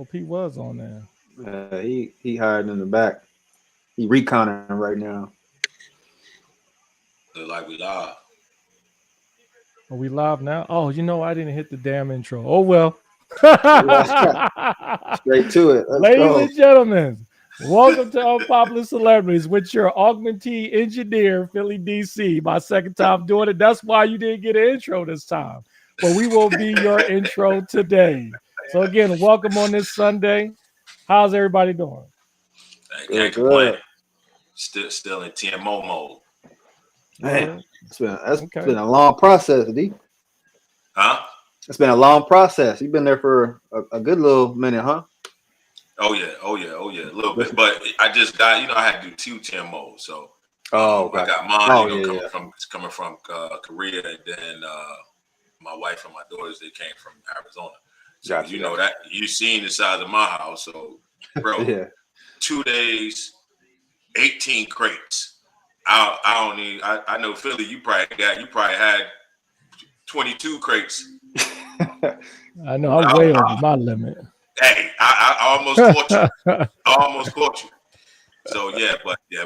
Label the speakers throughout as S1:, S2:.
S1: Hope he was on there.
S2: He hiding in the back. He reconning right now.
S3: Look like we live.
S1: Are we live now? Oh, I didn't hit the damn intro. Oh well.
S2: Straight to it. Let's
S1: Ladies
S2: go.
S1: and gentlemen, welcome to Unpopular Celebrities with your augmentee engineer, Philly DC. My second time doing it. That's why you didn't get an intro this time. But we will be your intro today. So again, welcome on this Sunday. How's everybody doing?
S3: Can't complain. Still in TMO mode.
S2: Man, it's been a long process, D.
S3: Huh?
S2: It's been a long process. You've been there for a good little minute, huh?
S3: Oh yeah, a little bit. But I just got, I had to do two TMOs. So I got mine, coming from Korea, and then my wife and my daughters, they came from Arizona. So that you seen the size of my house. So bro, 2 days, 18 crates. I know Philly, you probably had 22 crates.
S1: I know I'm way over my limit.
S3: Hey, I almost caught you. I almost caught you. So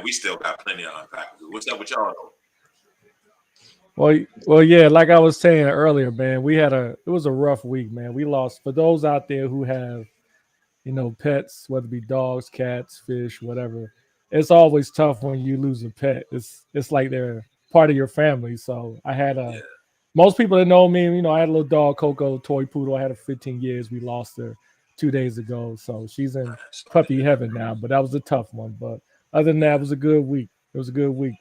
S3: we still got plenty of unpack. What's up with y'all
S1: though? Well, yeah, like I was saying earlier, man, it was a rough week, man. We lost, for those out there who have, pets, whether it be dogs, cats, fish, whatever. It's always tough when you lose a pet. It's like they're part of your family. So I had most people that know me, I had a little dog, Coco, toy poodle. I had her 15 years. We lost her 2 days ago. So she's in puppy heaven now. But that was a tough one. But other than that, it was a good week. It was a good week.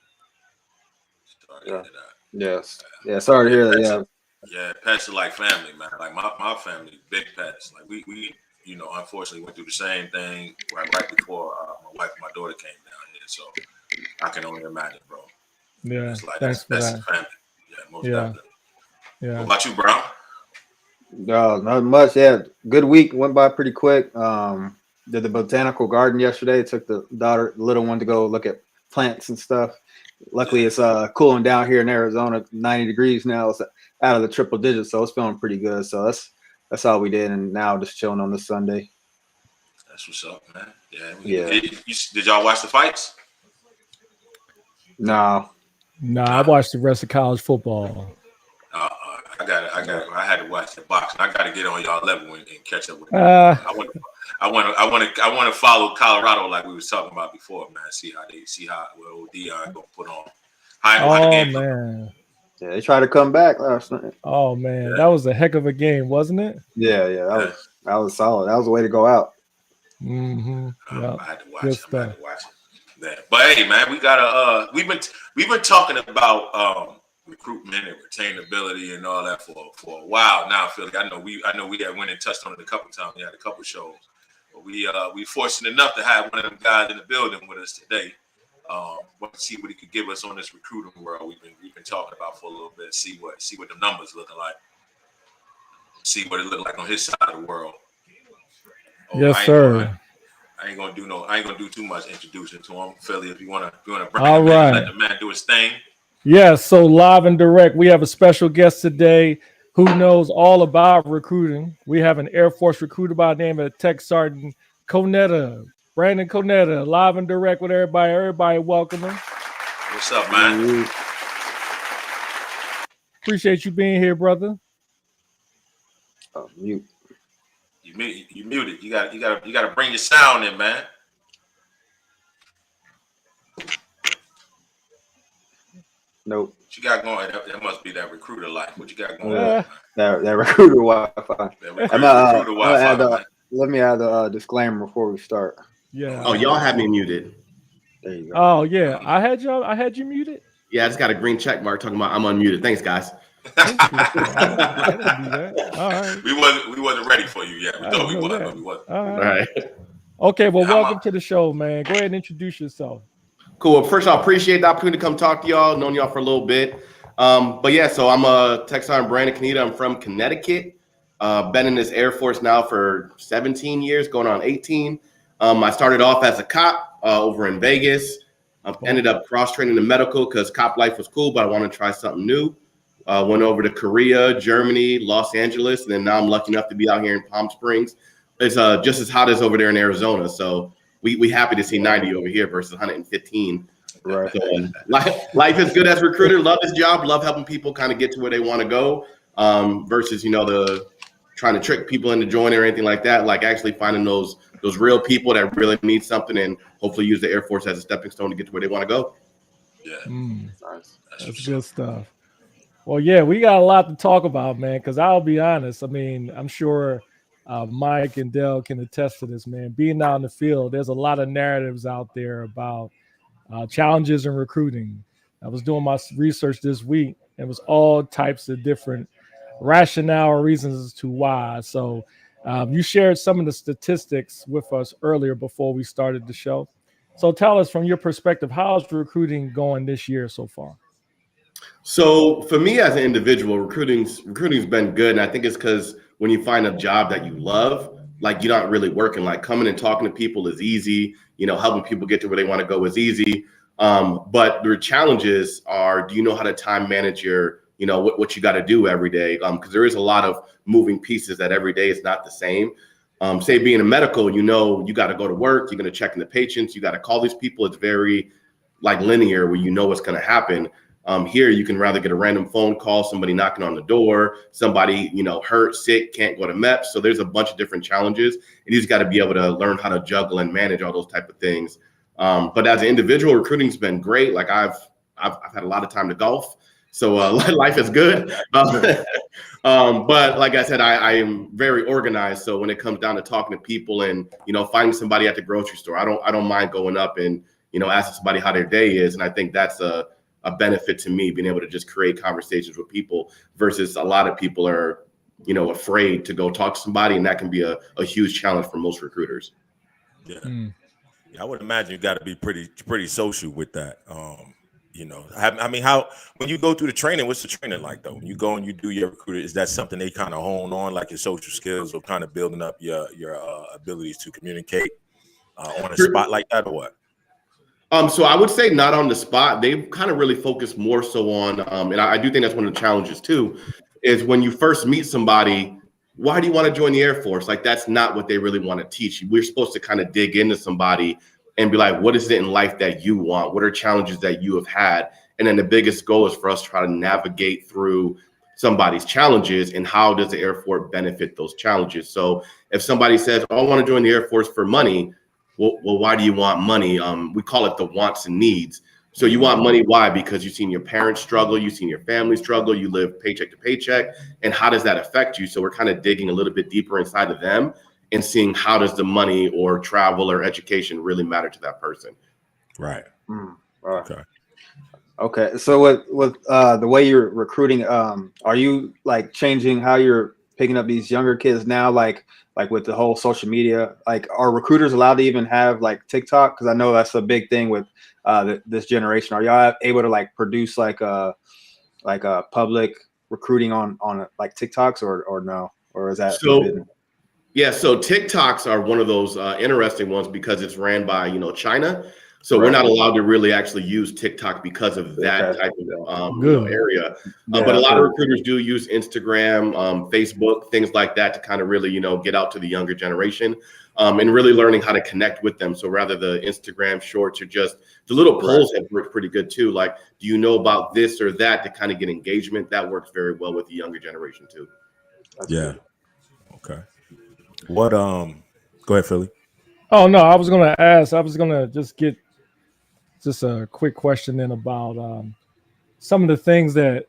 S2: Yes. Yeah, sorry to hear that.
S3: Yeah, pets are like family, man. Like my family, big pets. Like we unfortunately went through the same thing right before my wife and my daughter came down here. So I can only imagine, bro.
S1: Yeah,
S3: it's like
S1: thanks
S3: that's
S1: for that.
S3: family. Yeah, most definitely.
S1: Yeah.
S3: What about you, bro?
S2: No, not much. Yeah, good week. Went by pretty quick. Did the botanical garden yesterday. Took the little one, to go look at plants and stuff. Luckily, it's cooling down here in Arizona. 90 degrees now. It's out of the triple digits, so it's feeling pretty good. So that's all we did, and now just chilling on this Sunday.
S3: That's what's up, man. Yeah. Did y'all watch the fights?
S2: No.
S1: I watched the rest of college football.
S3: I had to watch the boxing. I got to get on y'all level and catch up with you. I want to follow Colorado like we was talking about before, man. See how Dion gonna put on.
S1: Man.
S2: Yeah, they tried to come back last night.
S1: Oh man, that was a heck of a game, wasn't it?
S2: Yeah. That was solid. That was the way to go out.
S1: Mm-hmm. Yep.
S3: I had to watch it. Yeah. But hey, man, we gotta we've been talking about recruitment and retainability and all that for a while now, Philly. I know we had went and touched on it a couple times. We had a couple shows, but we fortunate enough to have one of them guys in the building with us today. Want to see what he could give us on this recruiting world we've been talking about for a little bit. See what the numbers looking like. See what it looked like on his side of the world.
S1: Yes, sir.
S3: I ain't gonna do too much introducing to him, Philly. If you wanna bring him in, let the man do his thing.
S1: Yeah, so live and direct, we have a special guest today who knows all about recruiting. We have an Air Force recruiter by the name of TSgt Coneita, Brandon Coneita, live and direct with everybody. Everybody, welcome him.
S3: What's up, man?
S1: Appreciate you being here, brother.
S2: Mute.
S3: You muted. You gotta bring your sound in, man.
S2: Nope.
S3: What you got going? That must be that recruiter life. What you got going on?
S2: That recruiter Wi-Fi. Let me add a disclaimer before we start.
S1: Yeah.
S4: Oh, y'all have me muted.
S2: There you go.
S1: Oh yeah, I had you muted.
S4: Yeah, I just got a green check mark talking about I'm unmuted. Thanks, guys.
S1: All right.
S3: We wasn't ready for you yet. We thought we was, but we wasn't.
S1: All right. Okay, well, welcome to the show, man. Go ahead and introduce yourself.
S4: Cool. First, I appreciate the opportunity to come talk to y'all. Known y'all for a little bit. But yeah, so I'm a TSgt Brandon Coneita. I'm from Connecticut. Been in this Air Force now for 17 years, going on 18. I started off as a cop over in Vegas. Ended up cross-training to medical because cop life was cool, but I wanted to try something new. Went over to Korea, Germany, Los Angeles, and then now I'm lucky enough to be out here in Palm Springs It's just as hot as over there in Arizona. So we happy to see 90 over here versus 115.
S2: Right.
S4: So, life is good as a recruiter. Love this job. Love helping people kind of get to where they want to go. Versus the trying to trick people into joining or anything like that. Like actually finding those real people that really need something and hopefully use the Air Force as a stepping stone to get to where they want to go.
S3: Yeah,
S2: Nice.
S1: That's good stuff. Well, yeah, we got a lot to talk about, man. Because I'll be honest. I mean, I'm sure Mike and Dell can attest to this, man. Being out in the field, there's a lot of narratives out there about challenges in recruiting. I was doing my research this week. It was all types of different rationale or reasons as to why. So you shared some of the statistics with us earlier before we started the show. So tell us from your perspective, how's recruiting going this year so far?
S4: So for me as an individual, recruiting's been good. And I think it's because when you find a job that you love, like you're not really working, like coming and talking to people is easy, helping people get to where they want to go is easy. But the challenges are, do you know how to time manage your, what you got to do every day? Because there is a lot of moving pieces that every day is not the same. Say being a medical, you got to go to work, you're going to check in the patients, you got to call these people. It's very like linear where what's going to happen. Here, you can rather get a random phone call, somebody knocking on the door, somebody, hurt, sick, can't go to MEPS. So there's a bunch of different challenges. And you just got to be able to learn how to juggle and manage all those type of things. But as an individual, recruiting's been great. Like I've had a lot of time to golf. So life is good. But like I said, I am very organized. So when it comes down to talking to people and, finding somebody at the grocery store, I don't mind going up and, asking somebody how their day is. And I think that's a benefit to me, being able to just create conversations with people versus a lot of people are, afraid to go talk to somebody. And that can be a huge challenge for most recruiters.
S5: Yeah. Yeah, I would imagine you got to be pretty social with that. I mean, when you go through the training, what's the training like though? When you go and you do your recruiter, is that something they kind of hone on, like your social skills or kind of building up your abilities to communicate on a spot like that, or what?
S4: So I would say not on the spot. They've kind of really focused more so on, and I do think that's one of the challenges too, is when you first meet somebody, why do you want to join the Air Force? Like, that's not what they really want to teach. We're supposed to kind of dig into somebody and be like, what is it in life that you want? What are challenges that you have had? And then the biggest goal is for us to try to navigate through somebody's challenges and how does the Air Force benefit those challenges? So if somebody says, oh, I want to join the Air Force for money, well, why do you want money? We call it the wants and needs. So you want money. Why? Because you've seen your parents struggle. You've seen your family struggle. You live paycheck to paycheck. And how does that affect you? So we're kind of digging a little bit deeper inside of them and seeing how does the money or travel or education really matter to that person.
S5: Right.
S2: Okay. Okay. So with the way you're recruiting, are you like changing how you're picking up these younger kids now? Like with the whole social media, like are recruiters allowed to even have like TikTok? Because I know that's a big thing with this generation. Are y'all able to like produce like a public recruiting on like TikToks or no? Or is that forbidden?
S4: Yeah, so TikToks are one of those interesting ones because it's ran by China. So we're not allowed to really actually use TikTok because of that type of area. But a lot of recruiters do use Instagram, Facebook, things like that to kind of really, get out to the younger generation and really learning how to connect with them. So rather the Instagram shorts or just the little polls have worked pretty good too. Like, do you know about this or that to kind of get engagement? That works very well with the younger generation too.
S5: Yeah. Okay. What, go ahead, Philly.
S1: Oh, no, I was going to just get just a quick question then about some of the things that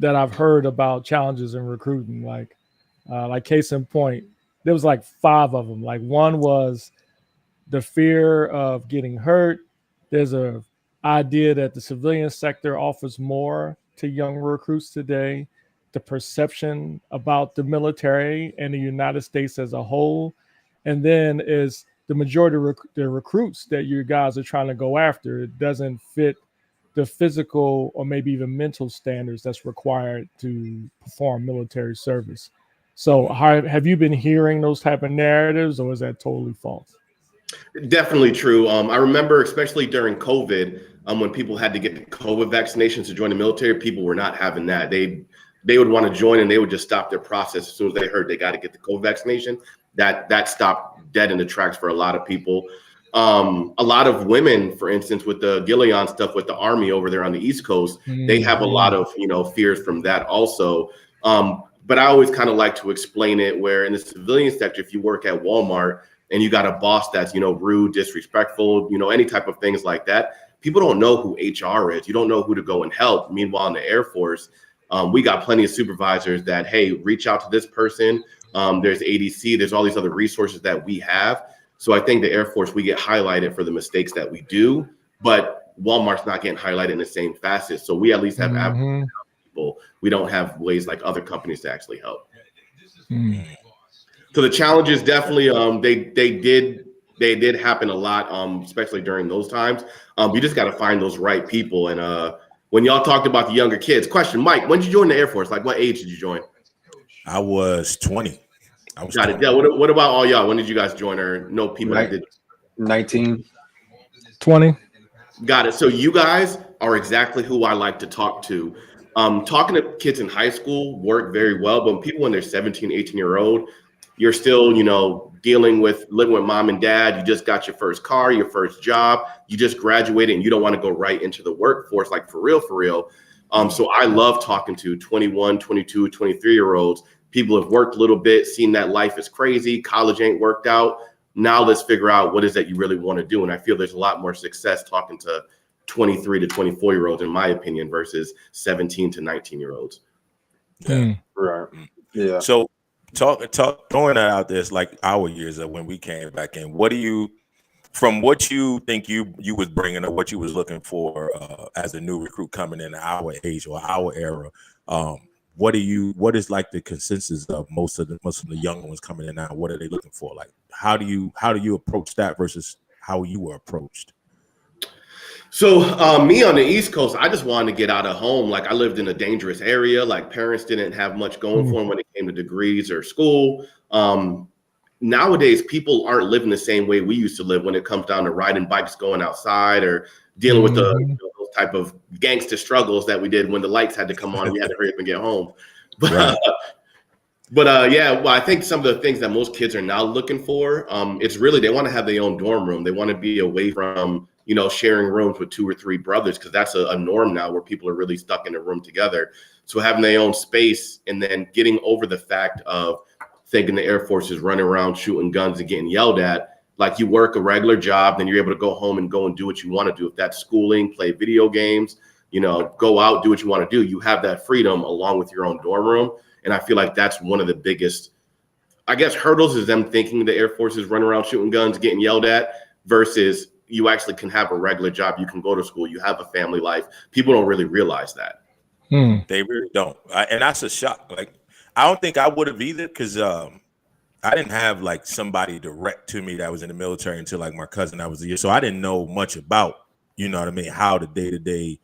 S1: I've heard about challenges in recruiting, like case in point, there was like 5 of them. Like one was the fear of getting hurt. There's a idea that the civilian sector offers more to young recruits today. The perception about the military and the United States as a whole, and then is the majority of the recruits that you guys are trying to go after, it doesn't fit the physical or maybe even mental standards that's required to perform military service. So have you been hearing those type of narratives, or is that totally false?
S4: Definitely true. I remember, especially during COVID, when people had to get the COVID vaccinations to join the military, people were not having that. They would want to join and they would just stop their process as soon as they heard they got to get the COVID vaccination. that stopped dead in the tracks for a lot of people. A lot of women, for instance, with the Gilead stuff with the Army over there on the East Coast, they have a lot of, fears from that also. But I always kind of like to explain it where in the civilian sector, if you work at Walmart and you got a boss that's, rude, disrespectful, any type of things like that, people don't know who HR is. You don't know who to go and help. Meanwhile, in the Air Force, we got plenty of supervisors that, hey, reach out to this person. There's ADC, there's all these other resources that we have. So I think the Air Force, we get highlighted for the mistakes that we do, but Walmart's not getting highlighted in the same facet. So we at least have people. We don't have ways like other companies to actually help. So the challenges definitely, they did happen a lot, especially during those times. You just got to find those right people. And when y'all talked about the younger kids, question, Mike, when did you join the Air Force? Like what age did you join?
S5: I was 20.
S4: Got it. Yeah. What about all y'all? When did you guys join or know people that did?
S2: 19.
S1: 20.
S4: Got it. So you guys are exactly who I like to talk to. Talking to kids in high school work very well, but people when they're 17, 18-year-old, you're still, dealing with living with mom and dad. You just got your first car, your first job. You just graduated and you don't want to go right into the workforce, like for real, for real. So I love talking to 21, 22, 23-year-olds. People have worked a little bit, seen that life is crazy. College ain't worked out. Now let's figure out what is that you really want to do. And I feel there's a lot more success talking to 23 to 24-year-olds, in my opinion, versus 17 to 19-year-olds.
S5: Yeah.
S2: Right. Yeah.
S5: So talk throwing that out there, it's like our years of when we came back in. What do you, from what you think you was bringing or what you was looking for as a new recruit coming in our age or our era, what is like the consensus of most of the young ones coming in now? What are they looking for? Like, how do you approach that versus how you were approached?
S4: So me on the East Coast, I just wanted to get out of home. Like I lived in a dangerous area. Like parents didn't have much going for them when it came to degrees or school. Nowadays, people aren't living the same way we used to live when it comes down to riding bikes, going outside, or dealing with those type of gangster struggles that we did when the lights had to come on. We had to hurry up and get home. But
S5: Right.
S4: Well, I think some of the things that most kids are now looking for, it's really they want to have their own dorm room. They want to be away from sharing rooms with 2 or 3 brothers, because that's a norm now where people are really stuck in a room together. So having their own space and then getting over the fact of thinking the Air Force is running around shooting guns and getting yelled at. Like you work a regular job, then you're able to go home and do what you want to do. If that's schooling, play video games, go out, do what you want to do. You have that freedom along with your own dorm room. And I feel like that's one of the biggest, I guess, hurdles is them thinking the Air Force is running around shooting guns, getting yelled at, versus you actually can have a regular job. You can go to school. You have a family life. People don't really realize that.
S5: They really don't. And that's a shock. Like, I don't think I would have either, because I didn't have like somebody direct to me that was in the military until like my cousin that was a year. So I didn't know much about, how the day-to-day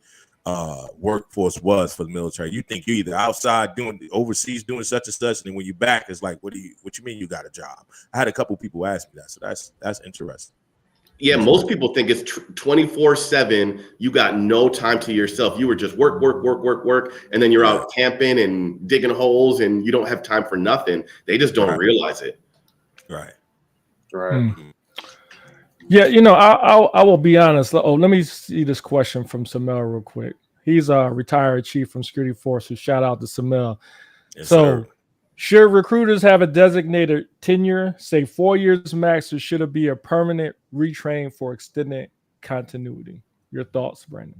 S5: workforce was for the military. You think you either outside doing overseas doing such and such, and then when you back, it's like, what you mean you got a job? I had a couple people ask me that. So that's interesting.
S4: Yeah, most people think it's 24/7. You got no time to yourself. You were just work, and then you're out camping and digging holes, and you don't have time for nothing. They just don't realize it.
S5: Right.
S1: Yeah, I will be honest. Oh, let me see this question from Samel real quick. He's a retired chief from security forces. Shout out to Samel.
S5: Yes,
S1: So,
S5: sir.
S1: should recruiters have a designated tenure, say 4 years max, or should it be a permanent retrain for extended continuity? Your thoughts, Brandon?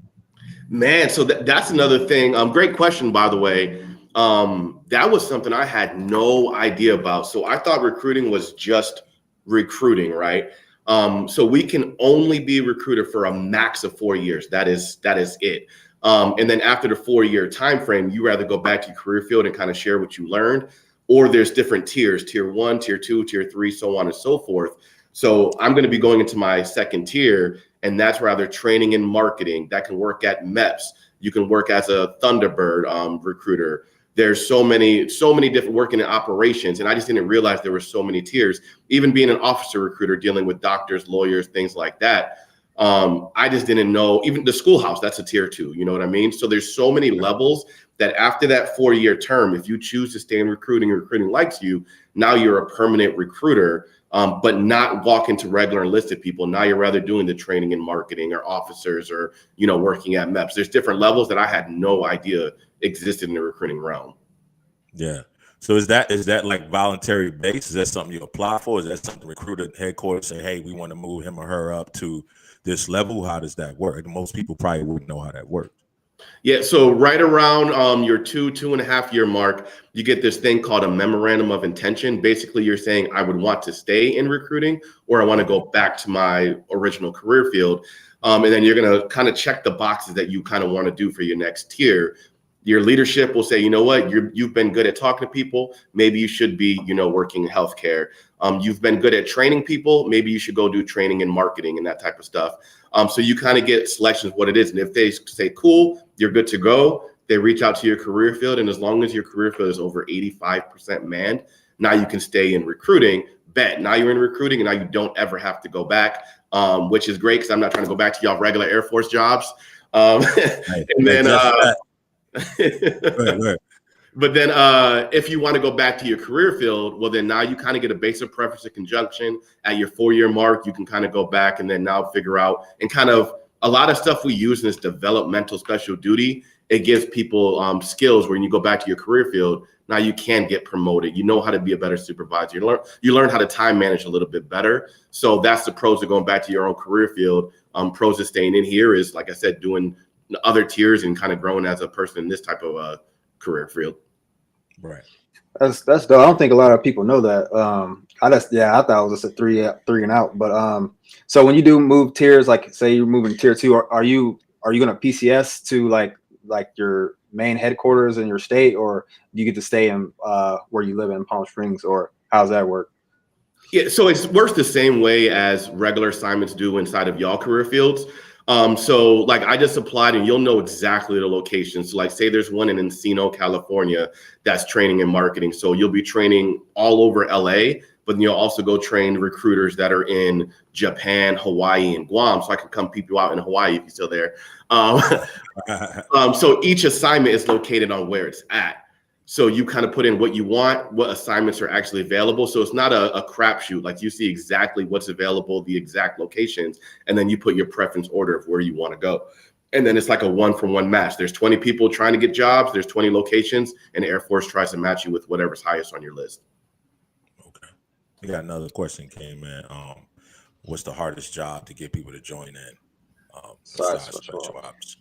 S4: Man, so that's another thing. Great question, by the way. That was something I had no idea about. So I thought recruiting was just recruiting, right? So we can only be recruited for a max of 4 years. That is it. And then after the 4-year time frame, you rather go back to your career field and kind of share what you learned, or there's different tiers, tier 1, tier 2, tier 3, so on and so forth. So I'm going to be going into my second tier, and that's rather training in marketing. That can work at MEPS. You can work as a Thunderbird recruiter. There's so many different working in operations, and I just didn't realize there were so many tiers. Even being an officer recruiter, dealing with doctors, lawyers, things like that. I just didn't know. Even the schoolhouse, that's a tier 2. You know what I mean? So there's so many levels, that after that 4-year term, if you choose to stay in recruiting and recruiting likes you, now you're a permanent recruiter, but not walk into regular enlisted people. Now you're rather doing the training in marketing or officers or, working at MEPS. There's different levels that I had no idea existed in the recruiting realm.
S5: Yeah. So is that like voluntary based? Is that something you apply for? Is that something recruiter headquarters say, hey, we want to move him or her up to this level? How does that work? Most people probably wouldn't know how that works.
S4: Yeah, so right around your 2.5 year mark, you get this thing called a memorandum of intention. Basically, you're saying I would want to stay in recruiting, or I want to go back to my original career field. And then you're going to kind of check the boxes that you kind of want to do for your next tier. Your leadership will say, you know what, you've been good at talking to people. Maybe you should be, working in healthcare. You've been good at training people. Maybe you should go do training in marketing and that type of stuff. So you kind of get selections what it is. And if they say, cool, you're good to go, they reach out to your career field. And as long as your career field is over 85% manned, now you can stay in recruiting. Bet now you're in recruiting and now you don't ever have to go back, which is great because I'm not trying to go back to y'all regular Air Force jobs. And then
S5: Right.
S4: But then if you want to go back to your career field, well, then now you kind of get a basic preference and conjunction at your 4-year mark. You can kind of go back and then now figure out and kind of a lot of stuff we use in this developmental special duty. It gives people skills when you go back to your career field. Now you can get promoted. You know how to be a better supervisor. You learn how to time manage a little bit better. So that's the pros of going back to your own career field. Pros of staying in here is, like I said, doing other tiers and kind of growing as a person in this type of career field.
S5: Right.
S2: That's dope. I don't think a lot of people know that. I thought it was just a three and out. But so when you do move tiers, like say you're moving tier 2, are you going to PCS to like your main headquarters in your state, or do you get to stay in where you live in Palm Springs, or how's that work?
S4: Yeah, so it works the same way as regular assignments do inside of y'all career fields. So like I just applied and you'll know exactly the location. So like say there's one in Encino, California, that's training in marketing. So you'll be training all over LA, but then you'll also go train recruiters that are in Japan, Hawaii, and Guam. So I can come peep you out in Hawaii if you're still there. So each assignment is located on where it's at. So you kind of put in what you want, what assignments are actually available. So it's not a crapshoot. Like you see exactly what's available, the exact locations, and then you put your preference order of where you want to go. And then it's like a 1-for-1 match. There's 20 people trying to get jobs. There's 20 locations, and the Air Force tries to match you with whatever's highest on your list.
S5: Okay. We got another question came in. What's the hardest job to get people to join in? Besides special ops.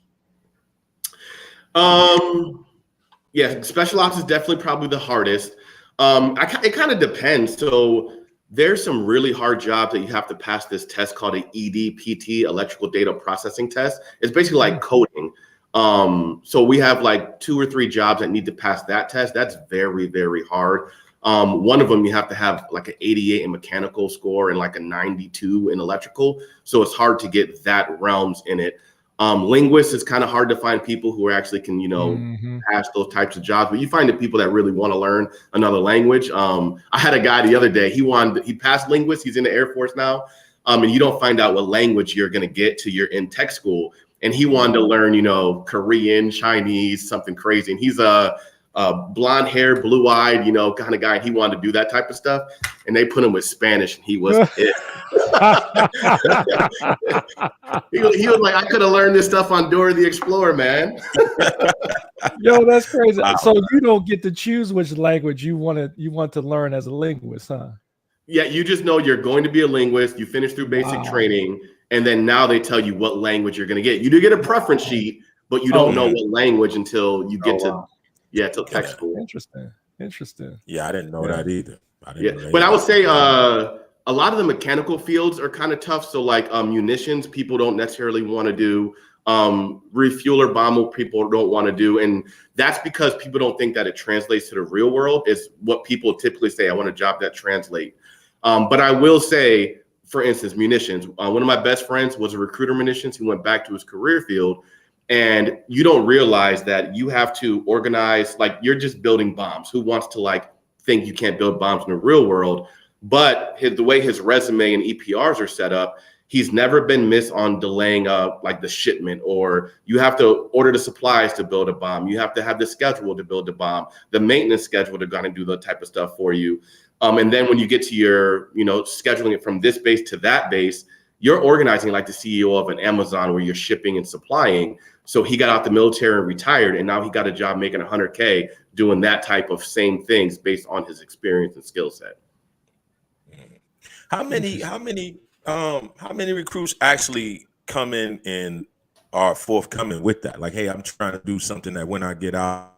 S4: Yeah, special ops is definitely probably the hardest. It kind of depends. So there's some really hard jobs that you have to pass this test called an EDPT, electrical data processing test. It's basically like coding. So we have like 2 or 3 jobs that need to pass that test. That's very, very hard. One of them, you have to have like an 88 in mechanical score and like a 92 in electrical. So it's hard to get that realms in it. Linguists, it's kind of hard to find people who actually can, pass those types of jobs, but you find the people that really want to learn another language. I had a guy the other day, he passed linguists, he's in the Air Force now. And you don't find out what language you're going to get till you're in tech school. And he wanted to learn, Korean, Chinese, something crazy. And he's a blonde hair, blue eyed, kind of guy. And he wanted to do that type of stuff. And they put him with Spanish and he was it. He was like, I could have learned this stuff on Dora the Explorer, man.
S1: Yo, that's crazy.
S5: Wow.
S1: So you don't get to choose which language you want to learn as a linguist, huh?
S4: Yeah, you just know you're going to be a linguist. You finish through basic training, and then now they tell you what language you're going to get. You do get a preference sheet, but you don't know what language until you get till tech school.
S1: Interesting.
S5: Yeah, I didn't know that either.
S4: But I would say a lot of the mechanical fields are kind of tough. So like munitions, people don't necessarily want to do. Refueler bomber, people don't want to do. And that's because people don't think that it translates to the real world. It's what people typically say, I want a job that translates. But I will say, for instance, munitions. One of my best friends was a recruiter munitions. He went back to his career field. And you don't realize that you have to organize, like you're just building bombs. Who wants to like think you can't build bombs in the real world? But the way his resume and EPRs are set up, He's never been missed on delaying like the shipment, or you have to order the supplies to build a bomb. You have to have the schedule to build a bomb, the maintenance schedule to kind of do the type of stuff for you. And then when you get to your, scheduling it from this base to that base, you're organizing like the CEO of an Amazon where you're shipping and supplying. So he got out the military and retired, and now he got a job making $100K doing that type of same things based on his experience and skill set.
S5: How many recruits actually come in and are forthcoming with that? Like, hey, I'm trying to do something that when I get out,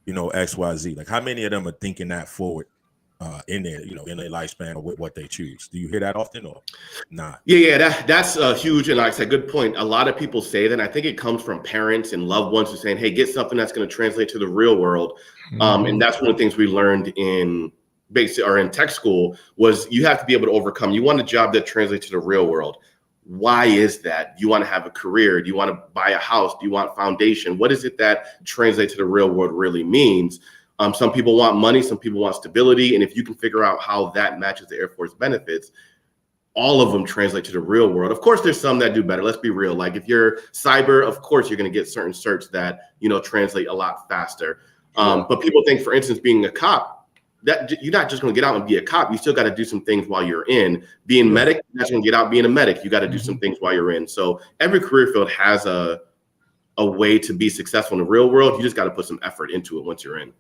S5: XYZ. Like, how many of them are thinking that forward in their lifespan or with what they choose? Do you hear that often or not?
S4: Yeah, that's huge. And like I said, good point. A lot of people say that. I think it comes from parents and loved ones who are saying, hey, get something that's going to translate to the real world. And that's one of the things we learned in in tech school was you have to be able to overcome. You want a job that translates to the real world. Why is that? Do you want to have a career? Do you want to buy a house? Do you want foundation? What is it that translates to the real world really means? Some people want money, some people want stability. And if you can figure out how that matches the Air Force benefits, all of them translate to the real world. Of course, there's some that do better. Let's be real. Like if you're cyber, of course, you're going to get certain certs that, translate a lot faster. But people think, for instance, being a cop, that you're not just going to get out and be a cop. You still got to do some things while you're in. Being medic, you're not going to get out being a medic. You got to do some things while you're in. So every career field has a way to be successful in the real world. You just got to put some effort into it once you're in.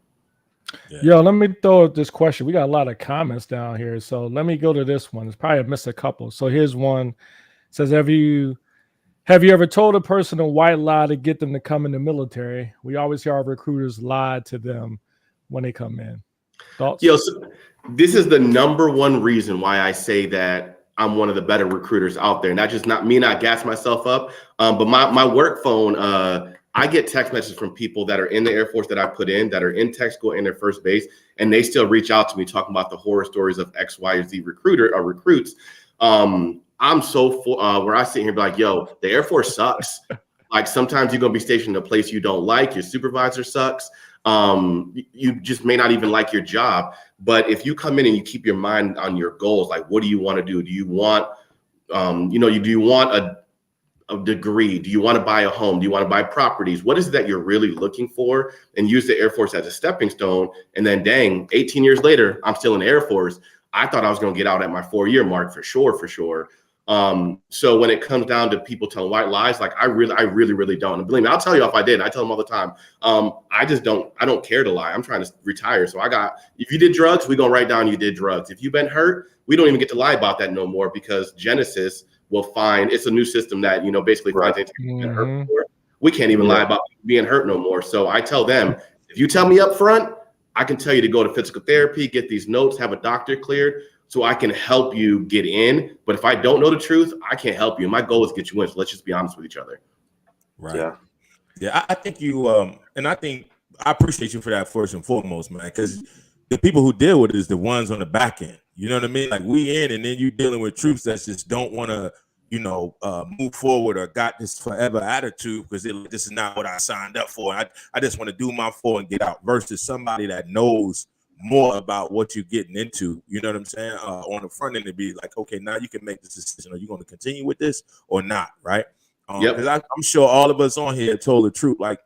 S1: Yeah. Yo, let me throw this question. We got a lot of comments down here. So let me go to this one. It's probably missed a couple. So here's one. It says, have you ever told a person a white lie to get them to come in the military? We always hear our recruiters lie to them when they come in. Thoughts?
S4: So this is the number one reason why I say that I'm one of the better recruiters out there. Not gas myself up, but my work phone, I get text messages from people that are in the Air Force that I put in, that are in tech school in their first base, and they still reach out to me talking about the horror stories of X, Y, or Z recruits. I'm so where I sit here and be like, yo, the Air Force sucks. Like sometimes you're gonna be stationed in a place you don't like, your supervisor sucks. You just may not even like your job. But if you come in and you keep your mind on your goals, like what do you want to do? Do you want, do you want a degree? Do you want to buy a home? Do you want to buy properties? What is it that you're really looking for? And use the Air Force as a stepping stone. And then 18 years later, I'm still in the Air Force. I thought I was going to get out at my 4-year mark for sure. So when it comes down to people telling white lies, like I really don't. And believe me, I'll tell you if I did. I tell them all the time. I don't care to lie. I'm trying to retire. So if you did drugs, we're going to write down you did drugs. If you've been hurt, we don't even get to lie about that no more because Genesis will find, it's a new system that, basically finds things you've been hurt before. We can't even lie about being hurt no more. So I tell them, if you tell me up front, I can tell you to go to physical therapy, get these notes, have a doctor cleared, so I can help you get in. But if I don't know the truth, I can't help you. My goal is to get you in. So let's just be honest with each other.
S5: Right. Yeah. I think you, and I think I appreciate you for that first and foremost, man, because the people who deal with it is the ones on the back end. You know what I mean? Like we in, and then you dealing with troops that just don't want to, move forward or got this forever attitude because this is not what I signed up for. I just want to do my 4 and get out versus somebody that knows more about what you're getting into, you know what I'm saying? On the front end to be like, okay, now you can make this decision. Are you going to continue with this or not? Right. Because I'm sure all of us on here told the truth. Like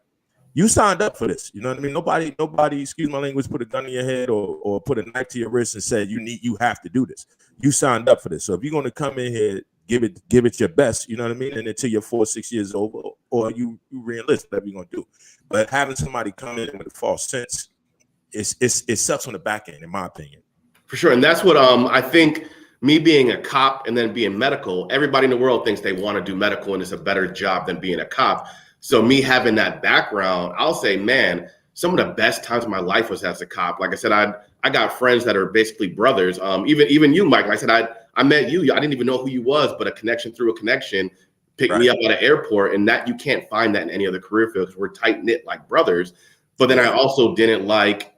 S5: you signed up for this. You know what I mean? Nobody, excuse my language, put a gun in your head or put a knife to your wrist and said, you have to do this. You signed up for this. So if you're going to come in here, give it your best, you know what I mean? And until you're 4-6 years old or you realistic, whatever you're going to do. But having somebody come in with a false sense, it sucks on the back end, in my opinion.
S4: For sure. And that's what I think, me being a cop and then being medical, everybody in the world thinks they want to do medical and it's a better job than being a cop. So me having that background, I'll say, man, some of the best times of my life was as a cop. Like I said, I got friends that are basically brothers. Even you, Mike. Like I said, I met you. I didn't even know who you was, but a connection through a connection picked me up at an airport. And that you can't find that in any other career field because we're tight knit like brothers. But then I also didn't like,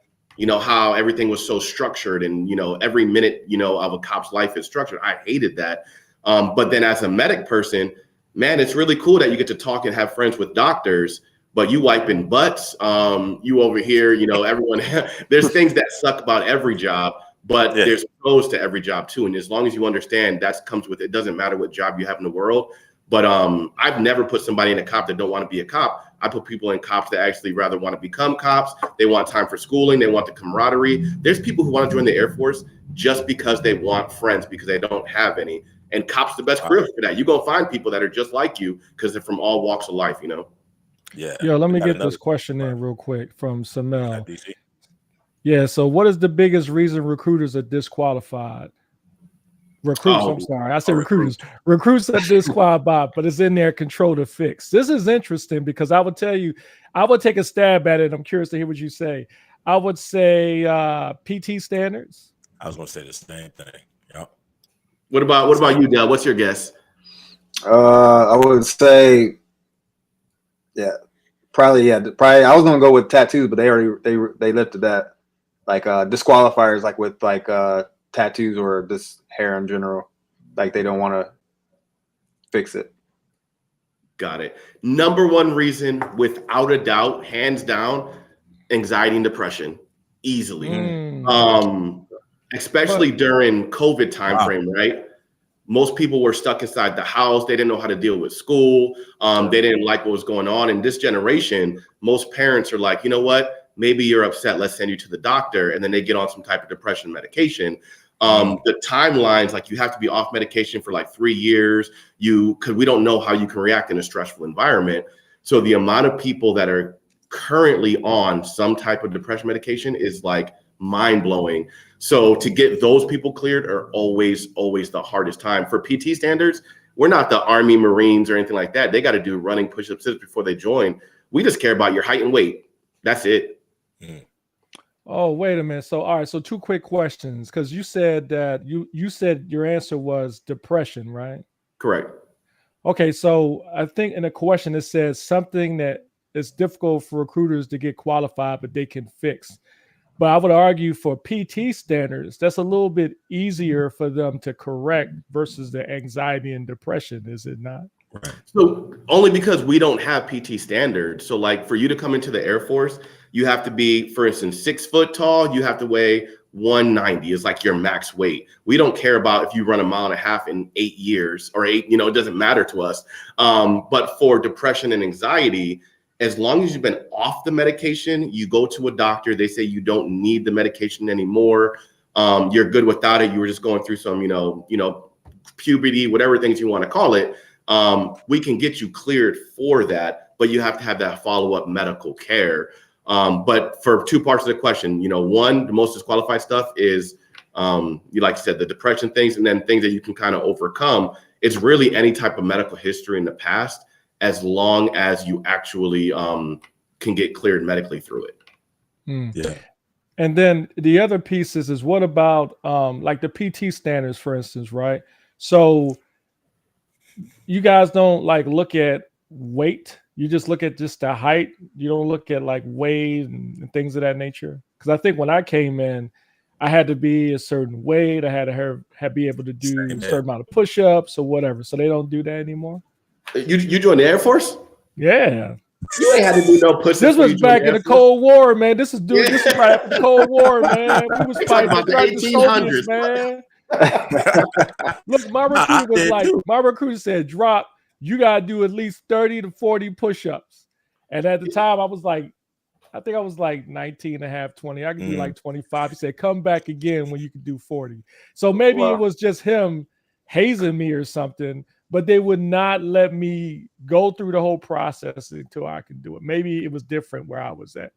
S4: how everything was so structured and, every minute, of a cop's life is structured. I hated that. But then as a medic person, man, it's really cool that you get to talk and have friends with doctors, but you wiping butts, you over here, everyone, there's things that suck about every job. But there's pros to every job too. And as long as you understand that comes with it, doesn't matter what job you have in the world. But I've never put somebody in a cop that don't want to be a cop. I put people in cops that actually rather want to become cops. They want time for schooling. They want the camaraderie. There's people who want to join the Air Force just because they want friends because they don't have any. And cops the best career for that. You're going to find people that are just like you because they're from all walks of life, you know?
S5: Yeah.
S1: Yo, let me get this question in real quick from Samel. Yeah, so what is the biggest reason recruiters are disqualified? Recruits, I'm sorry. I said recruiters. Recruits are disqualified, but it's in their control to fix. This is interesting because I would tell you, I would take a stab at it. I'm curious to hear what you say. I would say PT standards.
S5: I was going to say the same thing. Yep.
S4: What about you, Del? What's your guess?
S2: I would say, probably. I was gonna go with tattoos, but they lifted that, like disqualifiers, like with like tattoos or this hair in general, like they don't want to fix it.
S4: Got it. Number one reason, without a doubt, hands down, anxiety and depression, easily. Especially during COVID timeframe, right? Most people were stuck inside the house. They didn't know how to deal with school. They didn't like what was going on. In this generation, most parents are like, you know what? Maybe you're upset. Let's send you to the doctor. And then they get on some type of depression medication. The timelines, like you have to be off medication for like 3 years. Because we don't know how you can react in a stressful environment. So the amount of people that are currently on some type of depression medication is like mind blowing. So to get those people cleared are always the hardest time. For PT standards, we're not the Army, Marines, or anything like that. They got to do running, push-ups, sit-ups before they join. We just care about your height and weight. That's it.
S1: Oh, wait a minute. So, all right. So 2 quick questions, because you said that you said your answer was depression, right?
S4: Correct.
S1: Okay. So I think in a question it says something that is difficult for recruiters to get qualified, but they can fix. But I would argue for PT standards, that's a little bit easier for them to correct versus the anxiety and depression, is it not?
S5: Right.
S4: So only because we don't have PT standards. So like for you to come into the Air Force, you have to be, for instance, 6 foot tall. You have to weigh 190 is like your max weight. We don't care about if you run 1.5 miles in 8 years or 8, it doesn't matter to us. But for depression and anxiety, as long as you've been off the medication, you go to a doctor, they say you don't need the medication anymore. You're good without it. You were just going through some, puberty, whatever things you want to call it. We can get you cleared for that, but you have to have that follow-up medical care. But for 2 parts of the question, one, the most disqualified stuff is, like you said, the depression things, and then things that you can kind of overcome. It's really any type of medical history in the past, as long as you actually can get cleared medically through it.
S5: Yeah.
S1: And then the other pieces is what about like the PT standards, for instance, right? So you guys don't like look at weight. You just look at just the height. You don't look at like weight and things of that nature. Because I think when I came in, I had to be a certain weight. I had to be able to do a certain amount of push-ups or whatever. So they don't do that anymore.
S4: You joined the Air Force?
S1: Yeah.
S4: You ain't had to do no push-ups.
S1: This was back in the Cold War, man. This is right after the Cold War, man. We was fighting
S4: about the 1800s,
S1: man. Look, my recruiter said, drop, you gotta do at least 30 to 40 push-ups. And at the time I think I was like 19 and a half, 20. I could do like 25. He said, come back again when you can do 40. So maybe it was just him hazing me or something, but they would not let me go through the whole process until I could do it. Maybe it was different where I was at.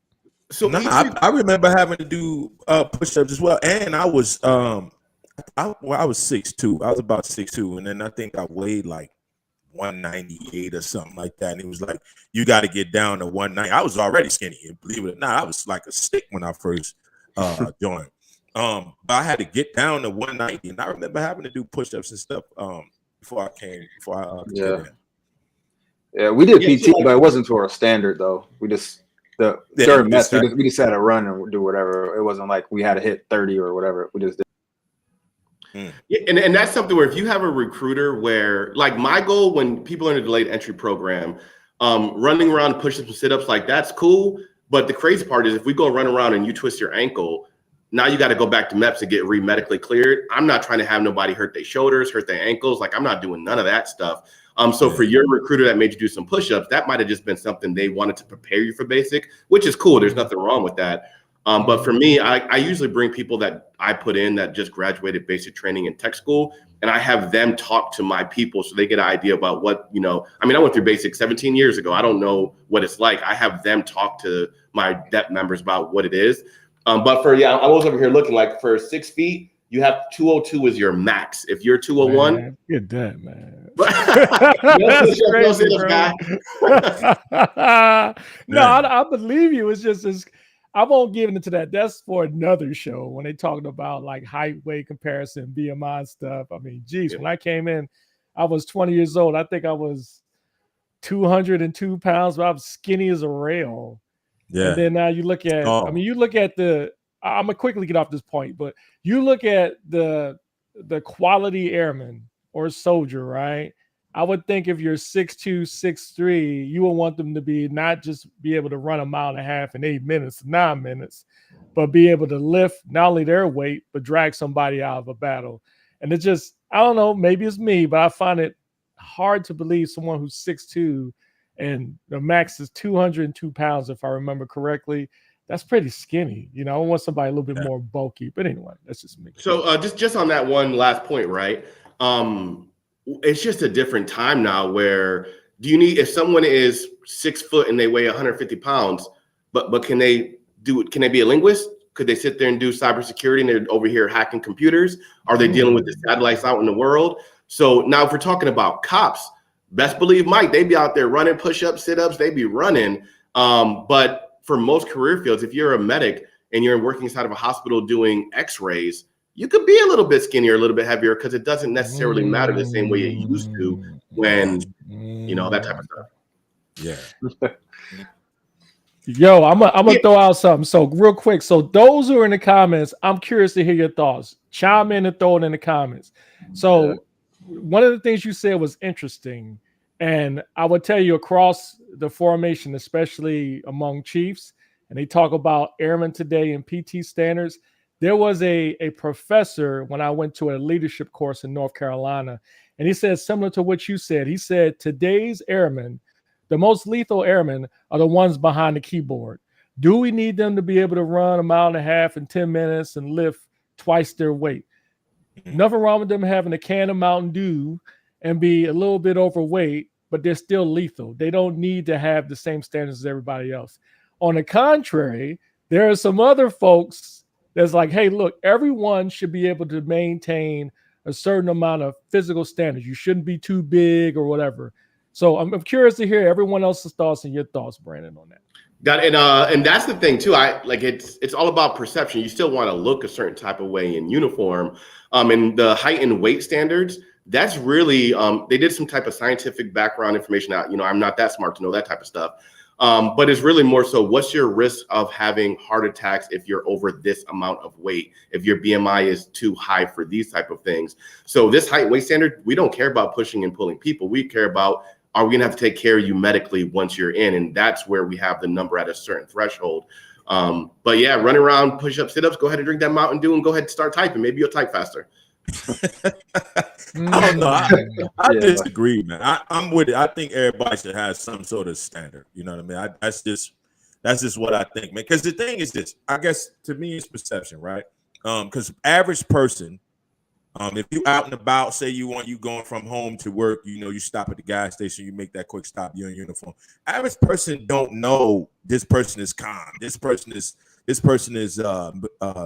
S5: So I remember having to do push-ups as well. And I was I was 6'2". I was about 6'2", and then I think I weighed like 198 or something like that. And he was like, you got to get down to 190. I was already skinny, believe it or not. I was like a stick when I first joined. But I had to get down to 190, and I remember having to do push-ups and stuff before I came in.
S2: Yeah, we did PT, but it wasn't to our standard though. We just during mess, we just had to run and do whatever. It wasn't like we had to hit 30 or whatever. We just did.
S4: Yeah, and that's something where if you have a recruiter where, like, my goal when people are in a delayed entry program, running around push-ups and sit-ups, like, that's cool. But the crazy part is if we go run around and you twist your ankle, Now you got to go back to MEPS and get re-medically cleared. I'm not trying to have nobody hurt their shoulders, hurt their ankles. Like, I'm not doing none of that stuff. So for your recruiter that made you do some push-ups, that might have just been something they wanted to prepare you for basic, which is cool. There's nothing wrong with that. But for me, I usually bring people that I put in that just graduated basic training in tech school, and I have them talk to my people so they get an idea about what, you know, I mean, I went through basic 17 years ago. I don't know what it's like. I have them talk to my DEP members about what it is. But for, I was over here looking like for 6 feet, you have 202 is your max. If you're 201,
S1: man, get that, man. No, I believe you. It's just I won't get into that. That's for another show when they talking about like height, weight comparison, BMI stuff. I mean, geez, when I came in, I was 20 years old. I think I was 202 pounds, but I was skinny as a rail. Yeah. And then now you look at, I mean, you look at I'm gonna quickly get off this point, but you look at the quality airman or soldier, right? I would think if you're 6'2", 6'3", you would want them to be not just be able to run a mile and a half in 8 minutes, 9 minutes, but be able to lift not only their weight, but drag somebody out of a battle. And it's just, I don't know, maybe it's me, but I find it hard to believe someone who's 6'2", and the max is 202 pounds, if I remember correctly. That's pretty skinny. You know, I want somebody a little bit more bulky. But anyway, that's just me.
S4: So just on that one last point, right? It's just a different time now where if someone is 6 foot and they weigh 150 pounds, but can they be a linguist? Could they sit there and do cybersecurity and they're over here hacking computers? Are they dealing with the satellites out in the world? So now if we're talking about cops, best believe, Mike, they be out there running push-ups, sit-ups, they be running. But for most career fields, if you're a medic and you're working inside of a hospital doing x-rays, you could be a little bit skinnier, a little bit heavier, because it doesn't necessarily matter the same way it used to when, you know, that type of stuff.
S5: Yeah.
S1: Yo, I'm gonna throw out something. So real quick. So those who are in the comments, I'm curious to hear your thoughts. Chime in and throw it in the comments. So one of the things you said was interesting. And I would tell you across the formation, especially among chiefs, and they talk about airmen today and PT standards. There was a professor when I went to a leadership course in North Carolina, and he said similar to what you said. He said today's airmen, the most lethal airmen, are the ones behind the keyboard. Do we need them to be able to run a mile and a half in 10 minutes and lift twice their weight? Nothing wrong with them having a can of Mountain Dew and be a little bit overweight, but they're still lethal. They don't need to have the same standards as everybody else. On the contrary, there are some other folks that's like, hey, look, everyone should be able to maintain a certain amount of physical standards. You shouldn't be too big or whatever. So I'm curious to hear everyone else's thoughts and your thoughts, Brandon, on that.
S4: Got it. And that's the thing too. It's all about perception. You still want to look a certain type of way in uniform. And the height and weight standards, that's really they did some type of scientific background information out. You know, I'm not that smart to know that type of stuff. But it's really more so, what's your risk of having heart attacks if you're over this amount of weight, if your BMI is too high for these type of things. So this height and weight standard, we don't care about pushing and pulling people. We care about, are we going to have to take care of you medically once you're in? And that's where we have the number at a certain threshold. But yeah, run around, push up, sit ups, go ahead and drink that Mountain Dew and go ahead and start typing. Maybe you'll type faster.
S5: I don't know. I disagree, man. I'm with it. I think everybody should have some sort of standard. You know what I mean? That's just what I think, man. Because the thing is this, I guess to me it's perception, right? Because average person, if you out and about, say you going from home to work, you know, you stop at the gas station, you make that quick stop, you're in uniform. Average person don't know this person is calm, this person is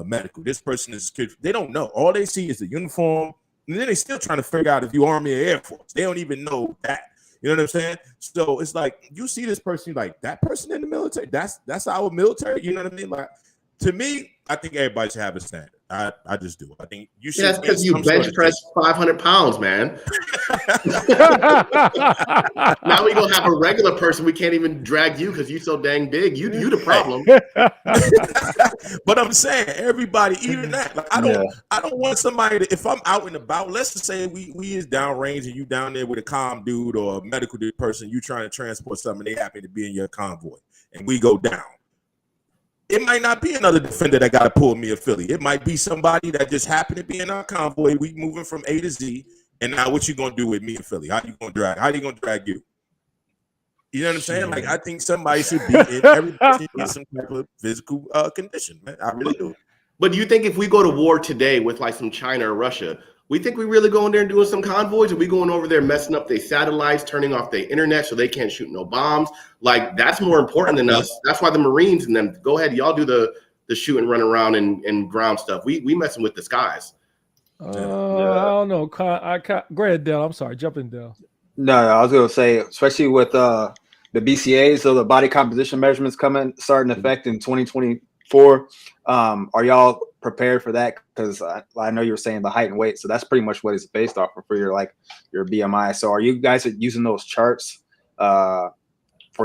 S5: medical, this person is security. They don't know. All they see is the uniform, and then they still trying to figure out if you Army or Air Force. They don't even know that. You know what I'm saying? So it's like you see this person, you're like, that person in the military, that's our military. You know what I mean? Like, to me, I think everybody should have a standard. I just do. I think you should.
S4: That's because you bench press 500 pounds, man. Now we gonna have a regular person. We can't even drag you because you're so dang big. You the problem.
S5: But I'm saying everybody, even that. Like, I don't want somebody to, if I'm out and about, let's just say we is downrange and you down there with a comm dude or a medical person, you trying to transport something, they happen to be in your convoy, and we go down. it might not be another defender that got to pull me a Philly. It might be somebody that just happened to be in our convoy. We moving from A to Z, and now what you gonna do with me and Philly? How you gonna drag you? You know what I'm saying? Like, I think somebody should be in everybody in some type of physical condition, man. I really do.
S4: But do you think if we go to war today with like some China or Russia, we think we really going there and doing some convoys? Are we going over there messing up their satellites, turning off their internet so they can't shoot no bombs? Like, that's more important than us. That's why the Marines and them, go ahead, y'all do the shoot and run around and ground stuff. We messing with the skies.
S1: I don't know. Go ahead, Dell. I'm sorry. Jump in, Dell.
S2: No, I was gonna say, especially with the BCAs, so the body composition measurements starting effect in 2024. Are y'all prepared for that? Because I know you were saying the height and weight, so that's pretty much what it's based off of for your BMI. So are you guys using those charts for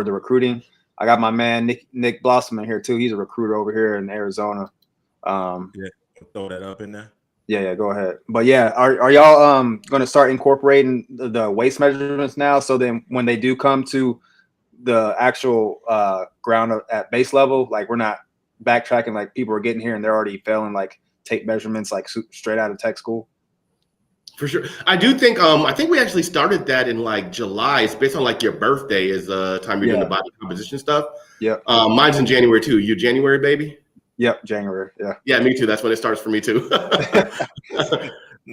S2: the recruiting? I got my man Nick Blossom in here too. He's a recruiter over here in Arizona.
S5: Yeah, throw that up in there.
S2: Yeah, go ahead. But yeah, are y'all going to start incorporating the waist measurements now? So then when they do come to the actual ground at base level, like we're not backtracking, like people are getting here and they're already failing like tape measurements like straight out of tech school.
S4: For sure. I do think I think we actually started that in like July. It's based on like your birthday is the time you're doing the body composition stuff.
S2: Yeah.
S4: Mine's in January too. You January baby?
S2: Yep, January. Yeah.
S4: Yeah, me too. That's when it starts for me too.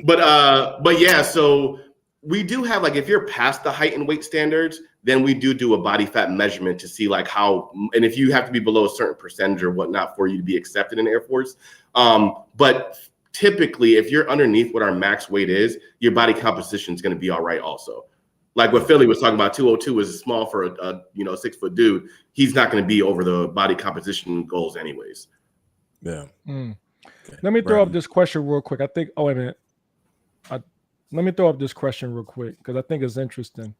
S4: But yeah, so we do have like, if you're past the height and weight standards, then we do a body fat measurement to see like how, and if you have to be below a certain percentage or whatnot for you to be accepted in the Air Force. But typically, if you're underneath what our max weight is, your body composition is going to be all right also. Like what Philly was talking about, 202 is small for a 6-foot dude. He's not going to be over the body composition goals anyways.
S5: Yeah.
S1: Okay. Let me throw up this question real quick. I think, wait a minute. Let me throw up this question real quick because I think it's interesting.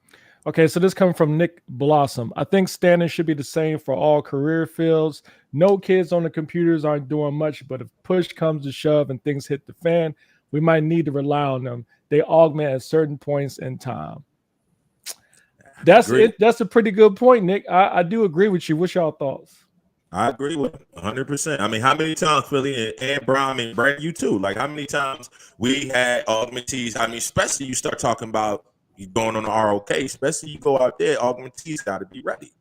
S1: Okay, so this comes from Nick Blossom. I think standards should be the same for all career fields. No kids on the computers aren't doing much, but if push comes to shove and things hit the fan, we might need to rely on them. They augment at certain points in time. That's it. That's a pretty good point, Nick. I do agree with you. What's y'all thoughts?
S5: I agree with 100%. I mean, how many times, Philly and Brown and Brand, you too? Like, how many times we had augmentees? I mean, especially you start talking about you going on the ROK, especially you go out there, augmentees got to be ready.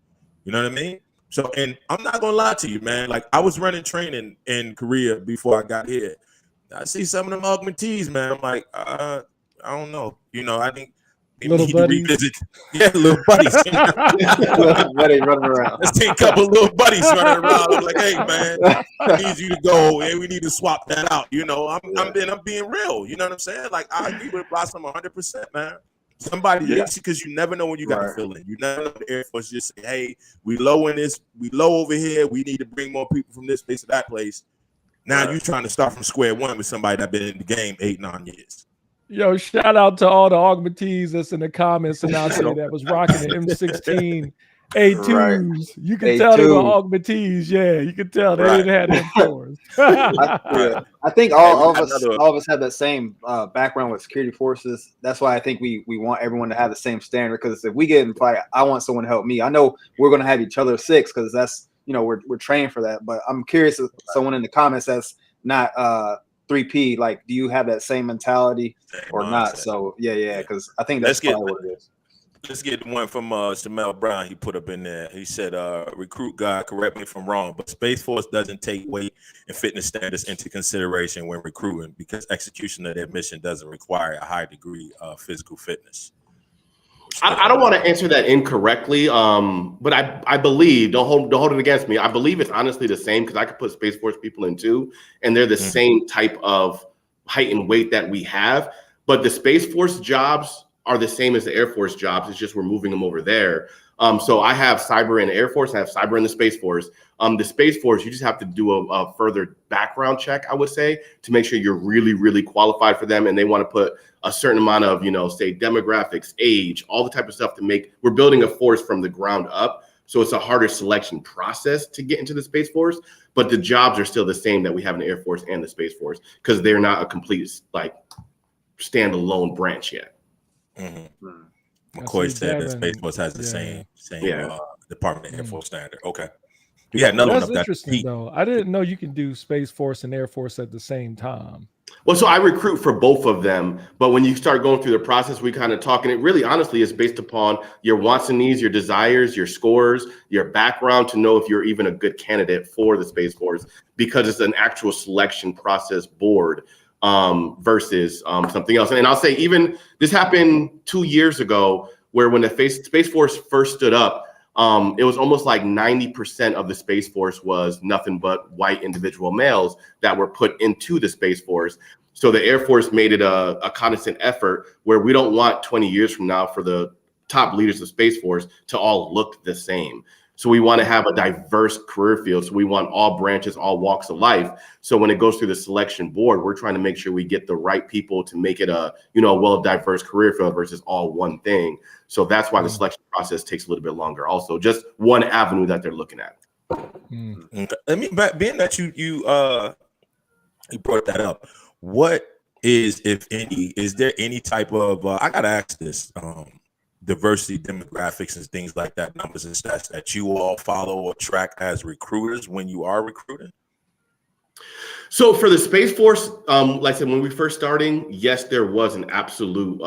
S5: You know what I mean? So, and I'm not gonna lie to you, man. Like, I was running training in Korea before I got here. I see some of them augmentees, man. I'm like, I don't know. You know, I think.
S1: Little buddies.
S5: Yeah, little buddies.
S2: Little buddy running around.
S5: Let's take a couple of little buddies running around. I'm like, hey man, I need you to go and we need to swap that out. You know, I'm being real. You know what I'm saying? Like, I agree with Blossom 100%, man. Somebody, because you never know when you got to fill in. You never know the Air Force just say, hey, we low in this, we low over here. We need to bring more people from this place to that place. Now you're trying to start from square one with somebody that's been in the game 8-9 years.
S1: Yo, shout out to all the augmentees that's in the comments and out there that was rocking the M16 A2s. Right. You can tell they were augmentees. Yeah, you can tell they didn't have them floors.
S2: I think all of us have that same background with security forces. That's why I think we want everyone to have the same standard. Because if we get in fight, I want someone to help me. I know we're going to have each other 6 because that's, you know, we're trained for that. But I'm curious if someone in the comments that's not 3P, like, do you have that same mentality or not? So yeah, because I think that's probably what it is.
S5: Let's get one from Shamel Brown. He put up in there. He said, recruit guy, correct me if I'm wrong, but Space Force doesn't take weight and fitness standards into consideration when recruiting because execution of their mission doesn't require a high degree of physical fitness.
S4: I don't want to answer that incorrectly, but I believe, don't hold it against me. I believe it's honestly the same because I could put Space Force people in too, and they're the same type of height and weight that we have. But the Space Force jobs are the same as the Air Force jobs. It's just we're moving them over there. So I have cyber in the Air Force. I have cyber in the Space Force. The Space Force, you just have to do a further background check, I would say, to make sure you're really, really qualified for them. And they want to put a certain amount of, say demographics, age, all the type of stuff to make, we're building a force from the ground up. So it's a harder selection process to get into the Space Force, but the jobs are still the same that we have in the Air Force and the Space Force because they're not a complete, like, standalone branch yet.
S5: McCoy said that Space Force has the same Department of Air Force standard. Okay. We had another one
S1: That's
S5: up there.
S1: interesting though. I didn't know you can do Space Force and Air Force at the same time.
S4: Well, so I recruit for both of them, but when you start going through the process, we kind of talk, and it really honestly is based upon your wants and needs, your desires, your scores, your background to know if you're even a good candidate for the Space Force, because it's an actual selection process board versus something else. And I'll say even this happened 2 years ago, where when the Space Force first stood up, it was almost like 90% of the Space Force was nothing but white individual males that were put into the Space Force. So the Air Force made it a constant effort where we don't want 20 years from now for the top leaders of Space Force to all look the same. So we want to have a diverse career field. So we want all branches, all walks of life. So when it goes through the selection board, we're trying to make sure we get the right people to make it a, well, diverse career field versus all one thing. So that's why the selection process takes a little bit longer. Also, just one avenue that they're looking at.
S5: Okay. I mean, being that you brought that up, what is, if any, is there any type of I gotta ask this, diversity demographics and things like that, numbers and stats that you all follow or track as recruiters when you are recruiting?
S4: So for the Space Force, like I said, when we first starting, yes, there was an absolute,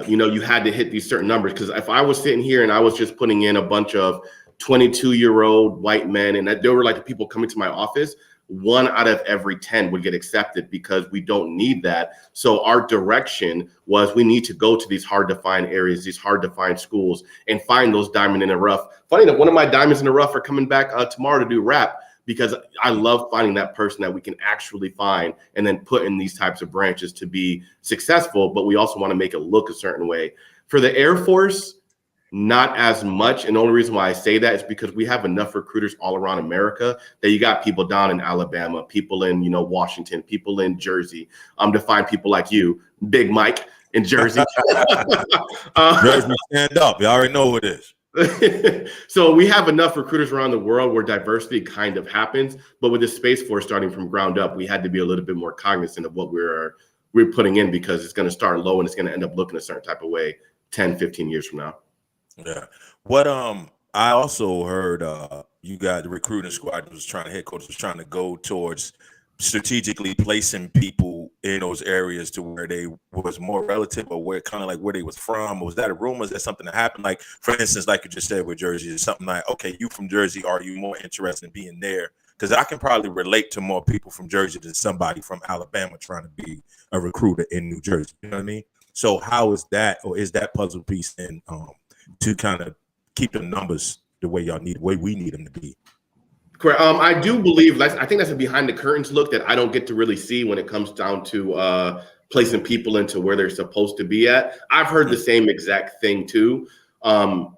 S4: you had to hit these certain numbers, because if I was sitting here and I was just putting in a bunch of 22-year-old white men, and that there were like the people coming to my office, 1 out of every 10 would get accepted, because we don't need that. So our direction was we need to go to these hard to find areas, these hard to find schools, and find those diamond in the rough. Funny that one of my diamonds in the rough are coming back tomorrow to do rap, because I love finding that person that we can actually find and then put in these types of branches to be successful. But we also want to make it look a certain way. For the Air Force, not as much. And the only reason why I say that is because we have enough recruiters all around America that you got people down in Alabama, people in, Washington, people in Jersey, to find people like you, Big Mike in Jersey.
S5: Jersey, stand up. You already know who it is.
S4: So we have enough recruiters around the world where diversity kind of happens. But with the Space Force starting from ground up, we had to be a little bit more cognizant of what we're putting in, because it's going to start low and it's going to end up looking a certain type of way 10, 15 years from now.
S5: Yeah. What I also heard you got the recruiting squad head coach was trying to go towards strategically placing people in those areas to where they was more relative, or where kind of like where they was from. Was that a rumor? Is that something that happened? Like, for instance, like you just said with Jersey, is something like, okay, you from Jersey, are you more interested in being there? Because I can probably relate to more people from Jersey than somebody from Alabama trying to be a recruiter in New Jersey. You know what I mean? So how is that, or is that puzzle piece in to kind of keep the numbers the way we need them to be?
S4: Correct. I do believe, I think that's a behind the curtains look that I don't get to really see when it comes down to placing people into where they're supposed to be at. I've heard the same exact thing too.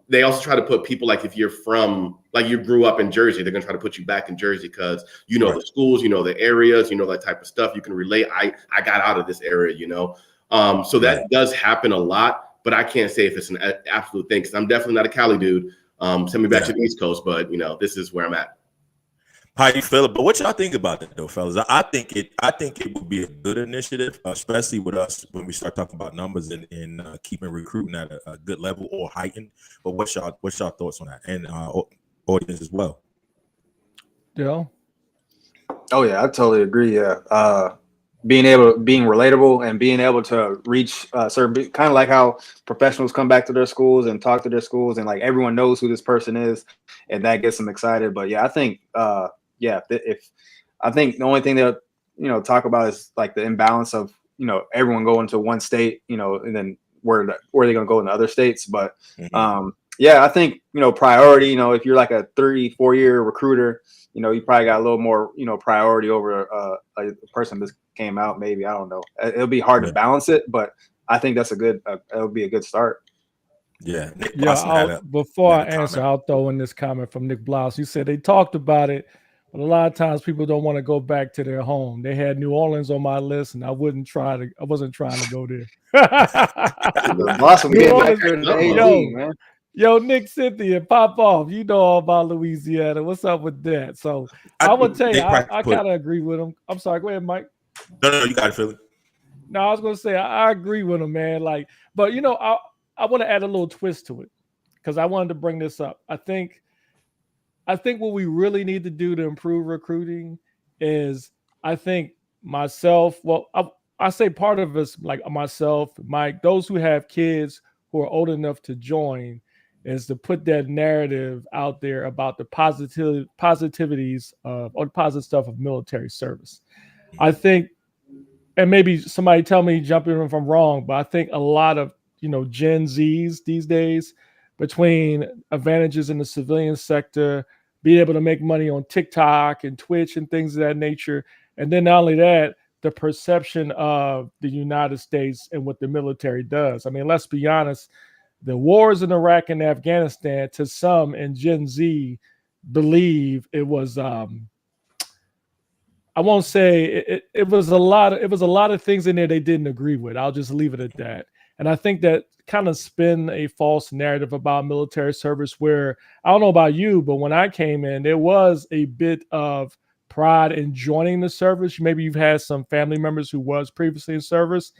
S4: They also try to put people, like if you're from, like you grew up in Jersey, they're gonna try to put you back in Jersey because right. The schools, the areas, that type of stuff. You can relate. I got out of this area, so that does happen a lot, but I can't say if it's an absolute thing, because I'm definitely not a Cali dude. Send me back to the East Coast, but this is where I'm at.
S5: How you feel? But what y'all think about it though, fellas? I think it would be a good initiative, especially with us when we start talking about numbers and keeping recruiting at a good level or heightened. But what's y'all thoughts on that, and audience as well?
S1: Yeah.
S2: Oh yeah, I totally agree. Yeah, being relatable and being able to reach certain, kind of like how professionals come back to their schools and talk to their schools, and like everyone knows who this person is, and that gets them excited. But yeah, I think I think the only thing that talk about is like the imbalance of everyone going to one state, and then where are they going to go in the other states? But yeah, I think priority. If you're like a 3-4 year recruiter, you probably got a little more priority over a person that came out. Maybe, I don't know. It'll be hard to balance it, but I think that's it'll be a good start.
S5: Yeah.
S1: Before I answer, I'll throw in this comment from Nick Blouse. He said they talked about it, but a lot of times people don't want to go back to their home. They had New Orleans on my list, and I wasn't trying to go there.
S2: Awesome. Man.
S1: Yo, Nick, Cynthia, pop off. You know all about Louisiana. What's up with that? So I would tell you, I kind of agree with him. I'm sorry. Go ahead, Mike.
S5: No, you got it, Philly.
S1: No, I was going to say, I agree with him, man. Like, but I want to add a little twist to it, because I wanted to bring this up. I think I think what we really need to do to improve recruiting is, I think myself, well, I say part of us, like myself, Mike, those who have kids who are old enough to join, is to put that narrative out there about the positivities of, or the positive stuff of military service. I think, and maybe somebody tell me, jump in if I'm wrong, but I think a lot of, Gen Zs these days, between advantages in the civilian sector, being able to make money on TikTok and Twitch and things of that nature, and then not only that, the perception of the United States and what the military does. I mean, let's be honest, the wars in Iraq and Afghanistan, to some in Gen Z, believe it was I won't say it was a lot of, things in there they didn't agree with. I'll just leave it at that. And I think that kind of spin a false narrative about military service, where I don't know about you, but when I came in, there was a bit of pride in joining the service. Maybe you've had some family members who was previously in service.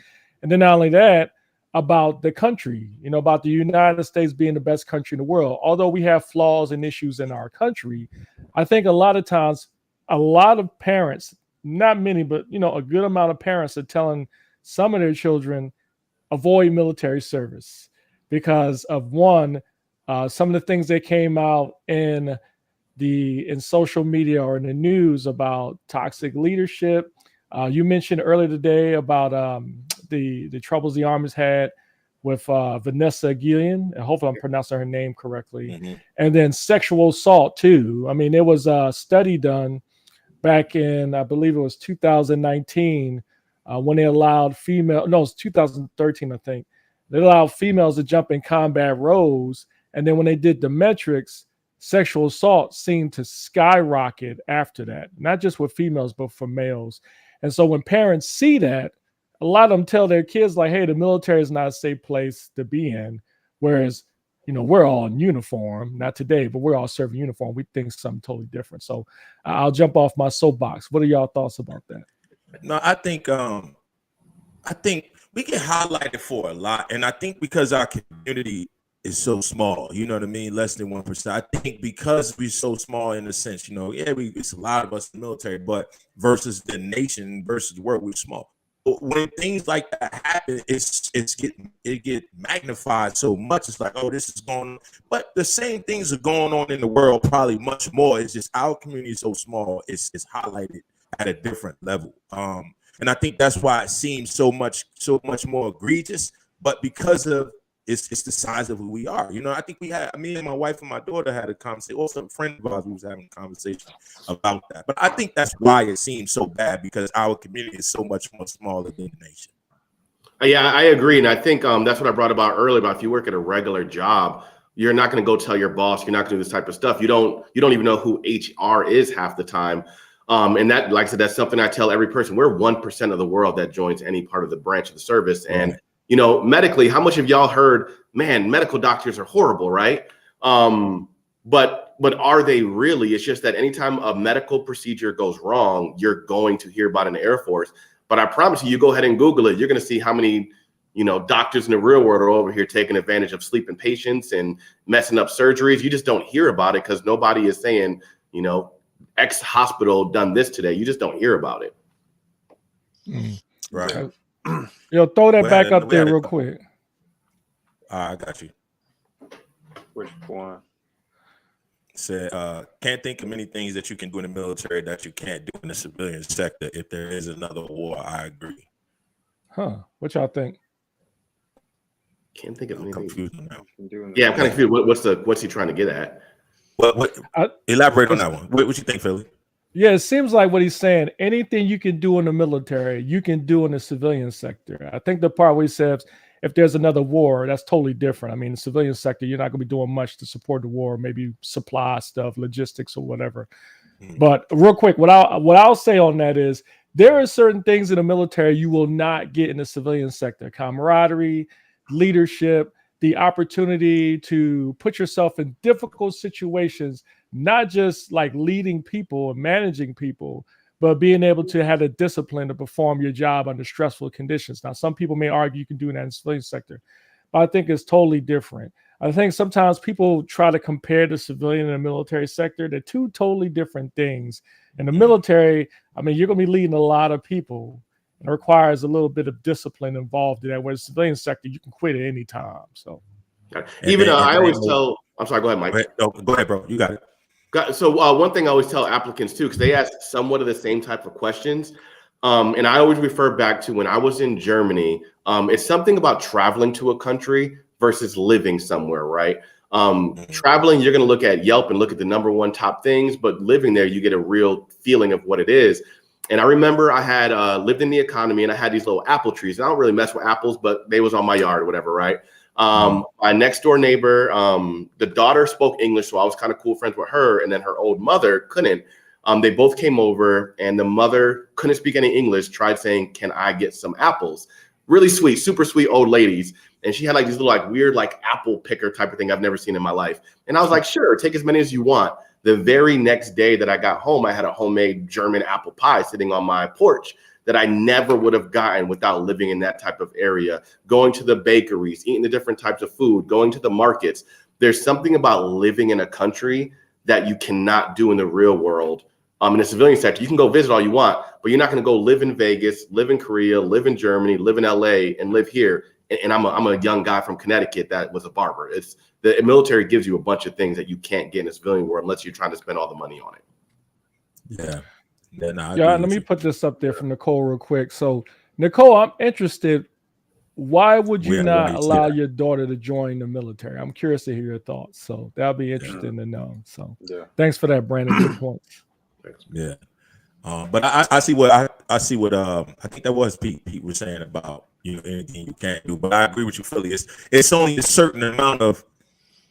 S1: And then not only that, about the country, about the United States being the best country in the world. Although we have flaws and issues in our country, I think a lot of times, a lot of parents, not many, but a good amount of parents are telling some of their children avoid military service because of one, some of the things that came out in social media or in the news about toxic leadership. You mentioned earlier today about the troubles the Army's had with Vanessa Gillian, and hopefully I'm pronouncing her name correctly, and then sexual assault too. I mean, there was a study done back in, I believe it was 2019, when they allowed it was 2013, I think. They allowed females to jump in combat roles. And then when they did the metrics, sexual assault seemed to skyrocket after that, not just with females, but for males. And so when parents see that, a lot of them tell their kids, like, hey, the military is not a safe place to be in. Whereas, we're all in uniform, not today, but we're all serving uniform. We think something totally different. So I'll jump off my soapbox. What are y'all thoughts about that?
S5: No, I think we get highlighted for a lot. And I think because our community is so small, you know what I mean? Less than 1%. I think because we're so small in a sense, it's a lot of us in the military, but versus the nation, versus the world, we're small. When things like that happen, it get magnified so much. It's like, oh, this is going on. But the same things are going on in the world, probably much more. It's just our community is so small, it's highlighted at a different level. And I think that's why it seems so much more egregious. But because of it's the size of who we are. I think me and my wife and my daughter had a conversation, also a friend of ours who was having a conversation about that. But I think that's why it seems so bad, because our community is so much more smaller than the nation.
S4: Yeah, I agree. And I think that's what I brought about earlier about if you work at a regular job, you're not going to go tell your boss, you're not going to do this type of stuff. You don't even know who HR is half the time. And that, like I said, that's something I tell every person. We're 1% of the world that joins any part of the branch of the service. And medically, how much of y'all heard, man, medical doctors are horrible, right? But are they really? It's just that anytime a medical procedure goes wrong, you're going to hear about it in the Air Force. But I promise you go ahead and Google it. You're going to see how many, doctors in the real world are over here taking advantage of sleeping patients and messing up surgeries. You just don't hear about it because nobody is saying, X hospital done this today. You just don't hear about it.
S5: Right.
S1: Throw that back up there real quick.
S5: I got you.
S2: Which one?
S5: Said, can't think of many things that you can do in the military that you can't do in the civilian sector. If there is another war, I agree.
S1: Huh? What y'all think?
S4: Can't think of anything.
S5: Confused now.
S4: Yeah, I'm kind of confused. What's he trying to get at?
S5: Elaborate on that one. What you think, Philly?
S1: Yeah, it seems like what he's saying, anything you can do in the military, you can do in the civilian sector. I think the part where he says, if there's another war, that's totally different. I mean, the civilian sector, you're not going to be doing much to support the war, maybe supply stuff, logistics or whatever. But real quick, what I'll say on that is there are certain things in the military you will not get in the civilian sector: camaraderie, leadership, the opportunity to put yourself in difficult situations, not just like leading people or managing people, but being able to have the discipline to perform your job under stressful conditions. Now, some people may argue you can do that in the civilian sector, but I think it's totally different. I think sometimes people try to compare the civilian and the military sector. They're two totally different things. In the military, I mean, you're going to be leading a lot of people. It requires a little bit of discipline involved in that. Where the civilian sector, you can quit at any time. So,
S4: even I always tell. I'm sorry. Go ahead, Mike.
S5: Go ahead, bro. You got it.
S4: So one thing I always tell applicants too, because they ask somewhat of the same type of questions, and I always refer back to when I was in Germany. It's something about traveling to a country versus living somewhere, right? Traveling, you're going to look at Yelp and look at the #1 top things, but living there, you get a real feeling of what it is. And I remember I had lived in the economy, and I had these little apple trees. I don't really mess with apples, but they was on my yard or whatever, right? My next door neighbor, the daughter spoke English, so I was kind of cool friends with her, and then her old mother couldn't. They both came over, and the mother couldn't speak any English, tried saying, "Can I get some apples?" Really sweet, super sweet old ladies. And she had like these little like weird like apple picker type of thing I've never seen in my life. And I was like, sure, take as many as you want. The very next day that I got home, I had a homemade German apple pie sitting on my porch that I never would have gotten without living in that type of area, going to the bakeries, eating the different types of food, going to the markets. There's something about living in a country that you cannot do in the real world. In the civilian sector, you can go visit all you want, but you're not going to go live in Vegas, live in Korea, live in Germany, live in LA, and live here. And I'm a young guy from Connecticut that was a barber. It's the military gives you a bunch of things that you can't get in the civilian world unless you're trying to spend all the money on it.
S5: Yeah.
S1: Let me put this up there from Nicole real quick. So, Nicole, I'm interested. Why would you not allow your daughter to join the military? I'm curious to hear your thoughts. So that'll be interesting to know. So, thanks for that, Brandon. Good points.
S5: Yeah. But I see what I think that was Pete was saying about anything you can't do. But I agree with you, Philly. It's only a certain amount of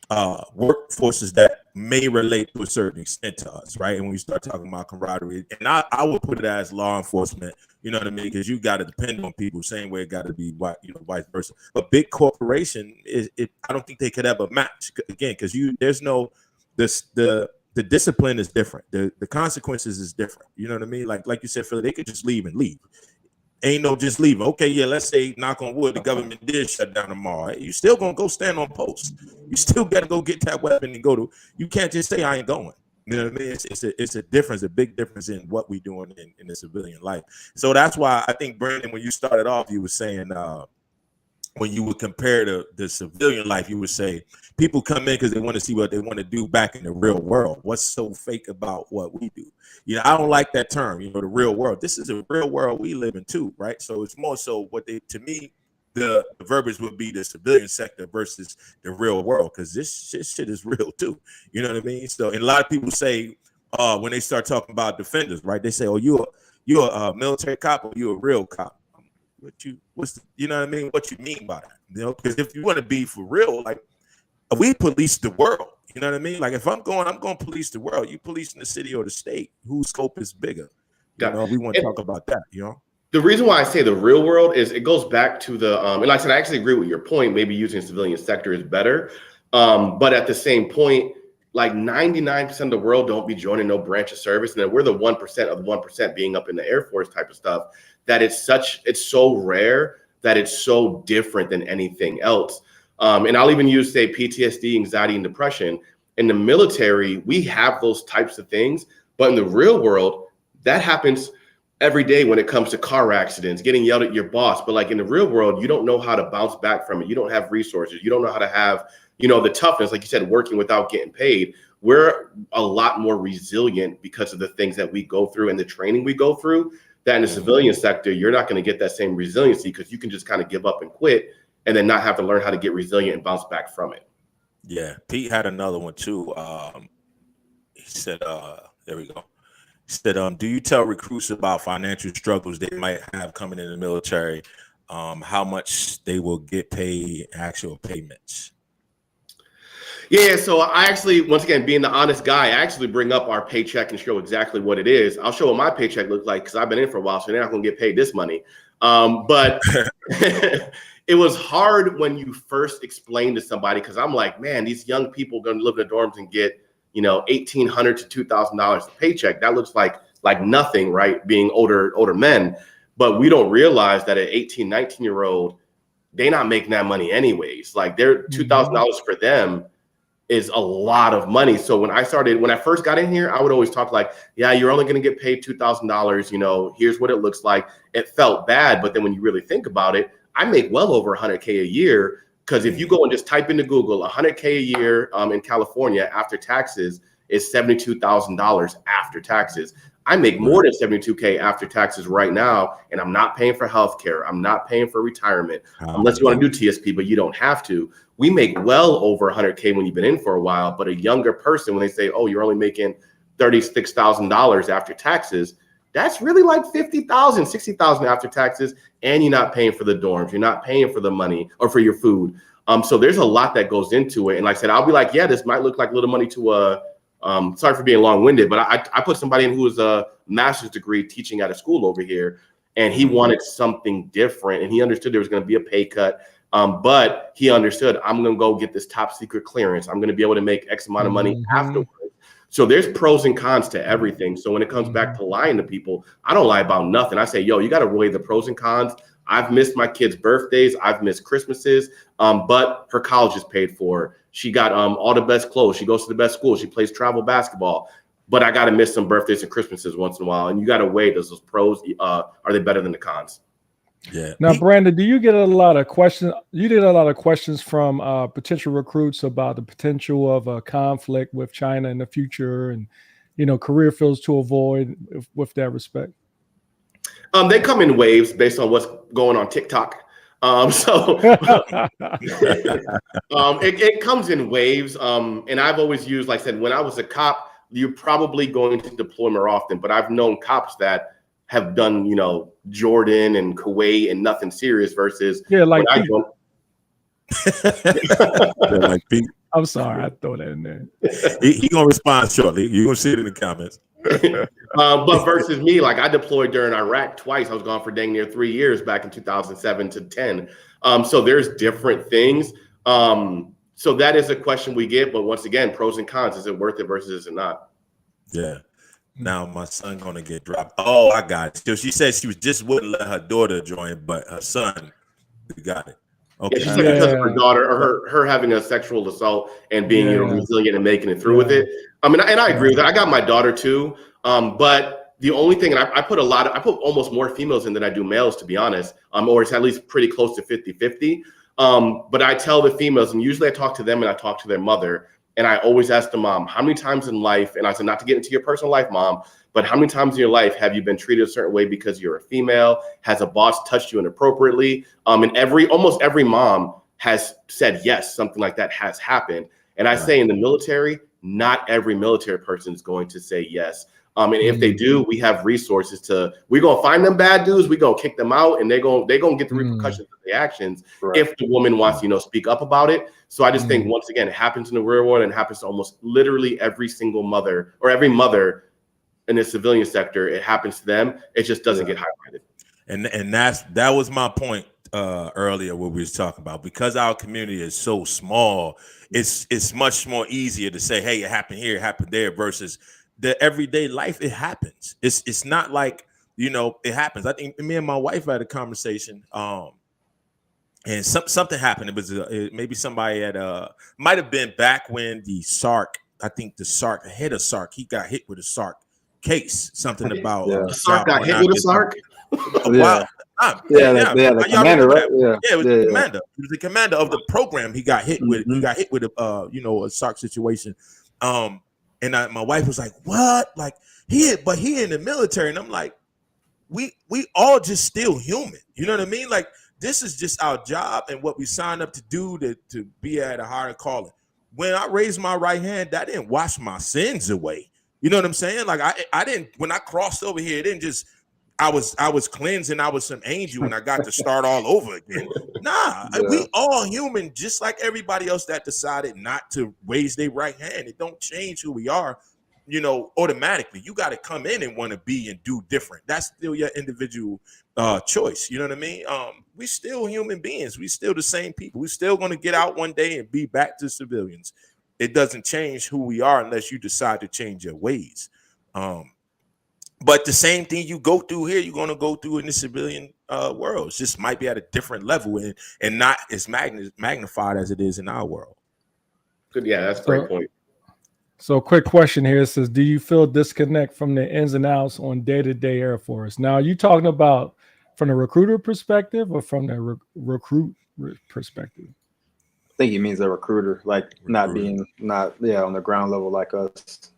S5: workforces that may relate to a certain extent to us, right? And when you start talking about camaraderie, and I would put it as law enforcement, you know what I mean? Because you got to depend on people, same way it got to be vice versa. But big corporation I don't think they could ever match again, because there's no the discipline is different. The consequences is different. You know what I mean? Like you said, Philly, they could just leave and leave. Ain't no just leave. Okay, yeah, let's say, knock on wood, the government did shut down tomorrow. You still gonna go stand on post. You still gotta go get that weapon and go to. You can't just say I ain't going. You know what I mean? It's a difference, a big difference in what we doing in the civilian life. So that's why I think, Brandon, when you started off, you were saying when you would compare the civilian life, you would say people come in because they want to see what they want to do back in the real world. What's so fake about what we do? I don't like that term, the real world. This is a real world we live in too, right? So it's more so to me, the verbiage would be the civilian sector versus the real world, because this shit is real too. You know what I mean? So, and a lot of people say when they start talking about defenders, right? They say, "Oh, you're a military cop, or you're a real cop." You know what I mean? What you mean by that? Because if you want to be for real, like we police the world. You know what I mean? Like if I'm going to police the world. You policing the city or the state. Whose scope is bigger? We want to talk about that.
S4: The reason why I say the real world is it goes back to the and like I said, I actually agree with your point. Maybe using civilian sector is better, but at the same point, like 99% of the world don't be joining no branch of service, and then we're the 1% of the 1% being up in the Air Force type of stuff. That it's so rare that it's so different than anything else. And I'll even use, say, PTSD, anxiety, and depression. In the military, we have those types of things, but in the real world, that happens every day when it comes to car accidents, getting yelled at your boss. But like in the real world, you don't know how to bounce back from it. You don't have resources. You don't know how to have, the toughness, like you said, working without getting paid. We're a lot more resilient because of the things that we go through and the training we go through. That in the civilian sector, you're not going to get that same resiliency because you can just kind of give up and quit and then not have to learn how to get resilient and bounce back from it.
S5: Yeah. Pete had another one too. He said, there we go. He said, do you tell recruits about financial struggles they might have coming in the military, how much they will get paid, actual payments?
S4: Yeah, so I actually, once again, being the honest guy, I actually bring up our paycheck and show exactly what it is. I'll show what my paycheck looks like because I've been in for a while, so they're not going to get paid this money. But it was hard when you first explain to somebody, because I'm like, man, these young people going to live in the dorms and get, $1,800 to $2,000 a paycheck. That looks like nothing, right? Being older men. But we don't realize that an 18, 19-year-old, they're not making that money anyways. Like their $2,000 for them is a lot of money. So when I first got in here, I would always talk like, yeah, you're only going to get paid $2,000. You know, here's what it looks like. It felt bad. But then when you really think about it, I make well over 100K a year. Because if you go and just type into Google, 100K a year in California after taxes is $72,000 after taxes. I make more than 72K after taxes right now, and I'm not paying for healthcare. I'm not paying for retirement, unless you want to do TSP, but you don't have to. We make well over 100K when you've been in for a while, but a younger person, when they say, oh, you're only making $36,000 after taxes, that's really like $50,000, $60,000 after taxes, and you're not paying for the dorms. You're not paying for the money or for your food. So there's a lot that goes into it. And like I said, I'll be like, yeah, this might look like little money to sorry for being long-winded, but I put somebody in who was a master's degree teaching at a school over here, and he wanted something different, and he understood there was going to be a pay cut, but he understood, I'm going to go get this top secret clearance. I'm going to be able to make X amount of money afterwards. So there's pros and cons to everything. So when it comes back to lying to people, I don't lie about nothing. I say, yo, you got to weigh the pros and cons. I've missed my kids' birthdays. I've missed Christmases, but her college is paid for. She got all the best clothes. She goes to the best school. She plays travel basketball. But I got to miss some birthdays and Christmases once in a while. And you got to weigh those pros. Are they better than the cons?
S5: Yeah.
S1: Now, Brandon, do you get a lot of questions? You did a lot of questions from potential recruits about the potential of a conflict with China in the future, and career fields to avoid with that respect.
S4: They come in waves based on what's going on TikTok. It comes in waves. And I've always used, like I said, when I was a cop, you're probably going to deploy more often. But I've known cops that have done, Jordan and Kuwait and nothing serious versus
S1: like
S4: I don't.
S5: Like Pete.
S1: I'm sorry, I throw that in there.
S5: He gonna respond shortly. You're gonna see it in the comments.
S4: But versus me, like I deployed during Iraq twice. I was gone for dang near 3 years back in 2007 to 10. So there's different things. So that is a question we get. But once again, pros and cons. Is it worth it versus is it not?
S5: Yeah. Now my son gonna get dropped. Oh, I got it. So she said she was just wouldn't let her daughter join, but her son, we got it. Okay.
S4: Yeah, she said because of her daughter or her having a sexual assault and being resilient and making it through with it. I mean, and I agree with that. I got my daughter too. But the only thing, and I put almost more females in than I do males, to be honest, or it's at least pretty close to 50-50. But I tell the females, and usually I talk to them and I talk to their mother, and I always ask the mom, how many times in life, and I said, not to get into your personal life, mom, but how many times in your life have you been treated a certain way because you're a female? Has a boss touched you inappropriately? And almost every mom has said yes, something like that has happened. And I say in the military, not every military person is going to say yes. And if they do, we have resources we're going to find them bad dudes. We're going to kick them out, and they're going to get the repercussions of the actions if the woman wants to, speak up about it. So I just think, once again, it happens in the real world and it happens to almost literally every single mother or every mother in the civilian sector. It happens to them. It just doesn't get highlighted.
S5: And that was my point earlier, what we was talking about. Because our community is so small, it's much more easier to say, hey, it happened here, it happened there, versus the everyday life. It happens. It's not like, it happens. I think me and my wife had a conversation, and something happened. It was maybe somebody might have been back when the SARC, I think the SARC, head of SARC, he got hit with a SARC case, something about
S4: SARC got hit with a SARC.
S2: The commander, right?
S5: It was the commander. He was the commander of the program. He got hit with. He got hit with a SARC situation. And my wife was like, "What? Like he in the military?" And I'm like, "We all just still human. You know what I mean? Like this is just our job and what we signed up to do to be at a higher calling. When I raised my right hand, that didn't wash my sins away. You know what I'm saying? Like I didn't, when I crossed over here, it didn't just, I was cleansing. I was some angel when I got to start all over again. Nah, we all human, just like everybody else that decided not to raise their right hand. It don't change who we are, automatically. You got to come in and want to be and do different. That's still your individual choice. You know what I mean? We still human beings. We still the same people. We still going to get out one day and be back to civilians. It doesn't change who we are unless you decide to change your ways. But But the same thing you go through here, you're going to go through in the civilian world. It just might be at a different level and not as magnified as it is in our world.
S4: Good. Yeah, that's a great point.
S1: So, quick question here. It says, do you feel disconnect from the ins and outs on day-to-day Air Force? Now, are you talking about from the recruiter perspective or from the recruit perspective?
S2: I think he means a recruiter, like not on the ground level like us.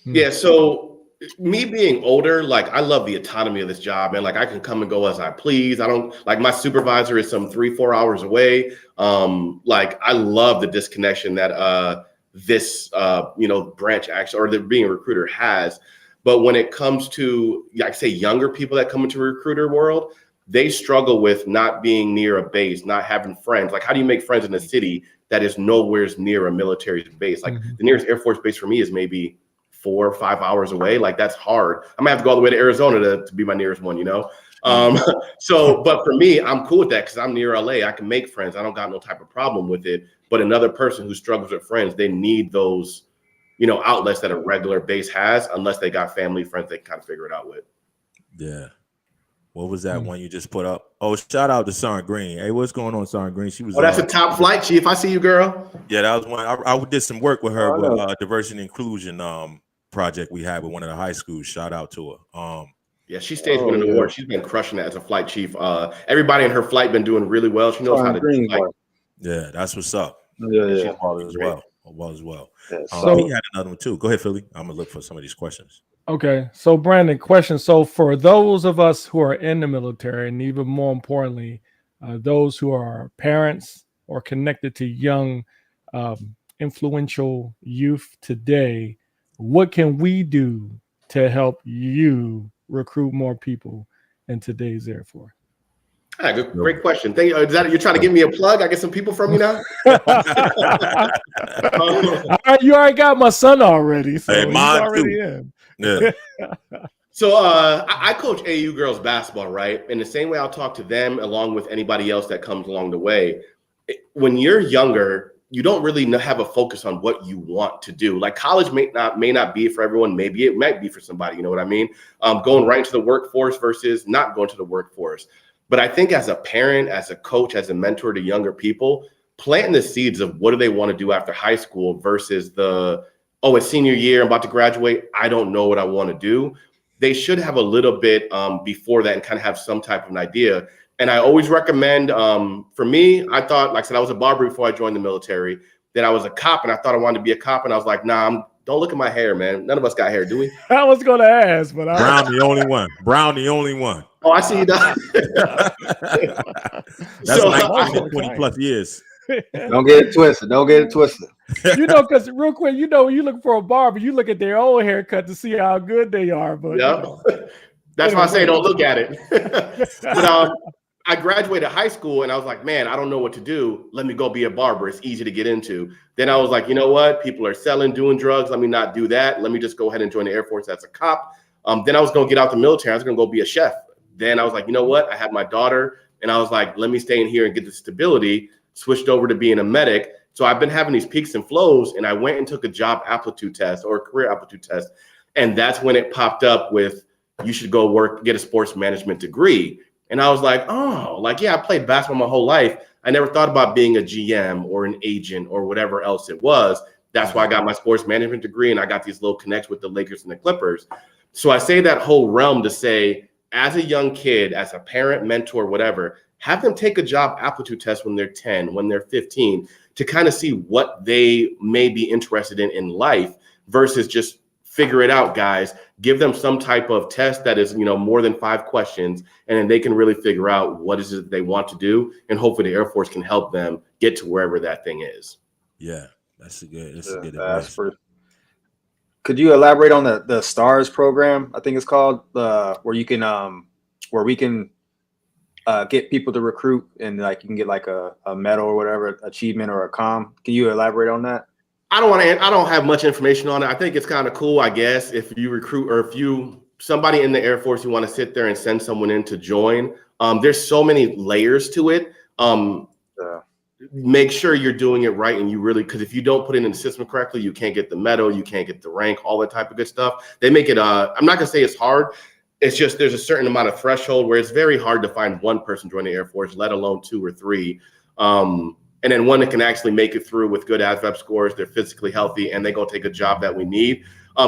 S4: Yeah, so me being older, like I love the autonomy of this job, and like I can come and go as I please. I don't like my supervisor is some 3-4 hours away. Like I love the disconnection that this branch actually, or the being a recruiter has. But when it comes to, like say, younger people that come into the recruiter world, they struggle with not being near a base, not having friends. Like, how do you make friends in a city that is nowhere near a military base? Like the nearest Air Force base for me is maybe 4 or 5 hours away. Like that's hard. I'm gonna have to go all the way to Arizona to be my nearest one, So, but for me, I'm cool with that because I'm near LA. I can make friends. I don't got no type of problem with it. But another person who struggles with friends, they need those, outlets that a regular base has, unless they got family, friends they can kind of figure it out with.
S5: Yeah. What was that one you just put up? Oh, shout out to Sarn Green. Hey, what's going on, Sarn Green? She was.
S4: Oh, that's a top flight, Chief. I see you, girl.
S5: Yeah, that was one. I did some work with her with diversity and inclusion project we had with one of the high schools. Shout out to her.
S4: Yeah, she stays winning an award. She's been crushing it as a flight chief. Everybody in her flight been doing really well. She knows how to do like.
S5: Yeah, that's what's up.
S2: Yeah.
S5: She's as well.
S2: Yeah,
S5: So he had another one too. Go ahead, Philly. I'm gonna look for some of these questions.
S1: Okay, so Brandon, question. So for those of us who are in the military, and even more importantly, those who are parents or connected to young, influential youth today, what can we do to help you recruit more people in today's Air Force?
S4: Great question. Thank you. Is that you're trying to give me a plug? I get some people from you now.
S1: You already got my son already, so
S5: hey,
S1: he's
S5: mine
S1: already
S5: too.
S1: in.
S5: Yeah.
S4: So I coach AU girls basketball, right? In the same way, I'll talk to them along with anybody else that comes along the way. When you're younger, you don't really have a focus on what you want to do. Like college may not be for everyone. Maybe it might be for somebody. You know what I mean? Going right into the workforce versus not going to the workforce. But I think as a parent, as a coach, as a mentor to younger people, planting the seeds of what do they want to do after high school versus it's senior year, I'm about to graduate, I don't know what I want to do. They should have a little bit before that and kind of have some type of an idea. And I always recommend, for me, I thought, like I said, I was a barber before I joined the military. Then I was a cop and I thought I wanted to be a cop. And I was like, nah, don't look at my hair, man. None of us got hair, do we?
S1: I was going to ask, but
S5: Brown the only one. Brown the only one.
S4: Oh, I see you.
S5: That's
S4: So,
S5: 19 and 20 plus years.
S2: Don't get it twisted.
S1: Because real quick, when you look for a barber, you look at their old haircut to see how good they are. But
S4: that's why I say don't look at it. But I graduated high school and I was like, man, I don't know what to do. Let me go be a barber. It's easy to get into. Then I was like, you know what? People are selling, doing drugs. Let me not do that. Let me just go ahead and join the Air Force as a cop. Then I was going to get out the military. I was going to go be a chef. Then I was like, you know what? I had my daughter and I was like, let me stay in here and get the stability. Switched over to being a medic. So I've been having these peaks and flows, and I went and took a job aptitude test or a career aptitude test. And that's when it popped up with, you should go get a sports management degree. And I was like, I played basketball my whole life. I never thought about being a GM or an agent or whatever else it was. That's why I got my sports management degree, and I got these little connects with the Lakers and the Clippers. So I say that whole realm to say, as a young kid, as a parent, mentor, whatever, have them take a job aptitude test when they're 10, when they're 15, to kind of see what they may be interested in life versus just figure it out, guys. Give them some type of test that is, more than 5 questions, and then they can really figure out what is it they want to do. And hopefully the Air Force can help them get to wherever that thing is.
S5: Yeah, that's a good advice.
S2: Could you elaborate on the STARS program? I think it's called, where you can, where we can get people to recruit and like you can get like a medal or whatever, achievement or a com. Can you elaborate on that?
S4: I don't have much information on it. I think it's kind of cool, I guess, if you recruit or if somebody in the Air Force, you want to sit there and send someone in to join. There's so many layers to it. make sure you're doing it right, and you really, because if you don't put it in the system correctly, you can't get the medal, you can't get the rank, all that type of good stuff. They make it I'm not gonna say it's hard. It's just there's a certain amount of threshold where it's very hard to find one person join the Air Force, let alone 2 or 3. And then one that can actually make it through with good ASVAB scores, they're physically healthy, and they go take a job that we need.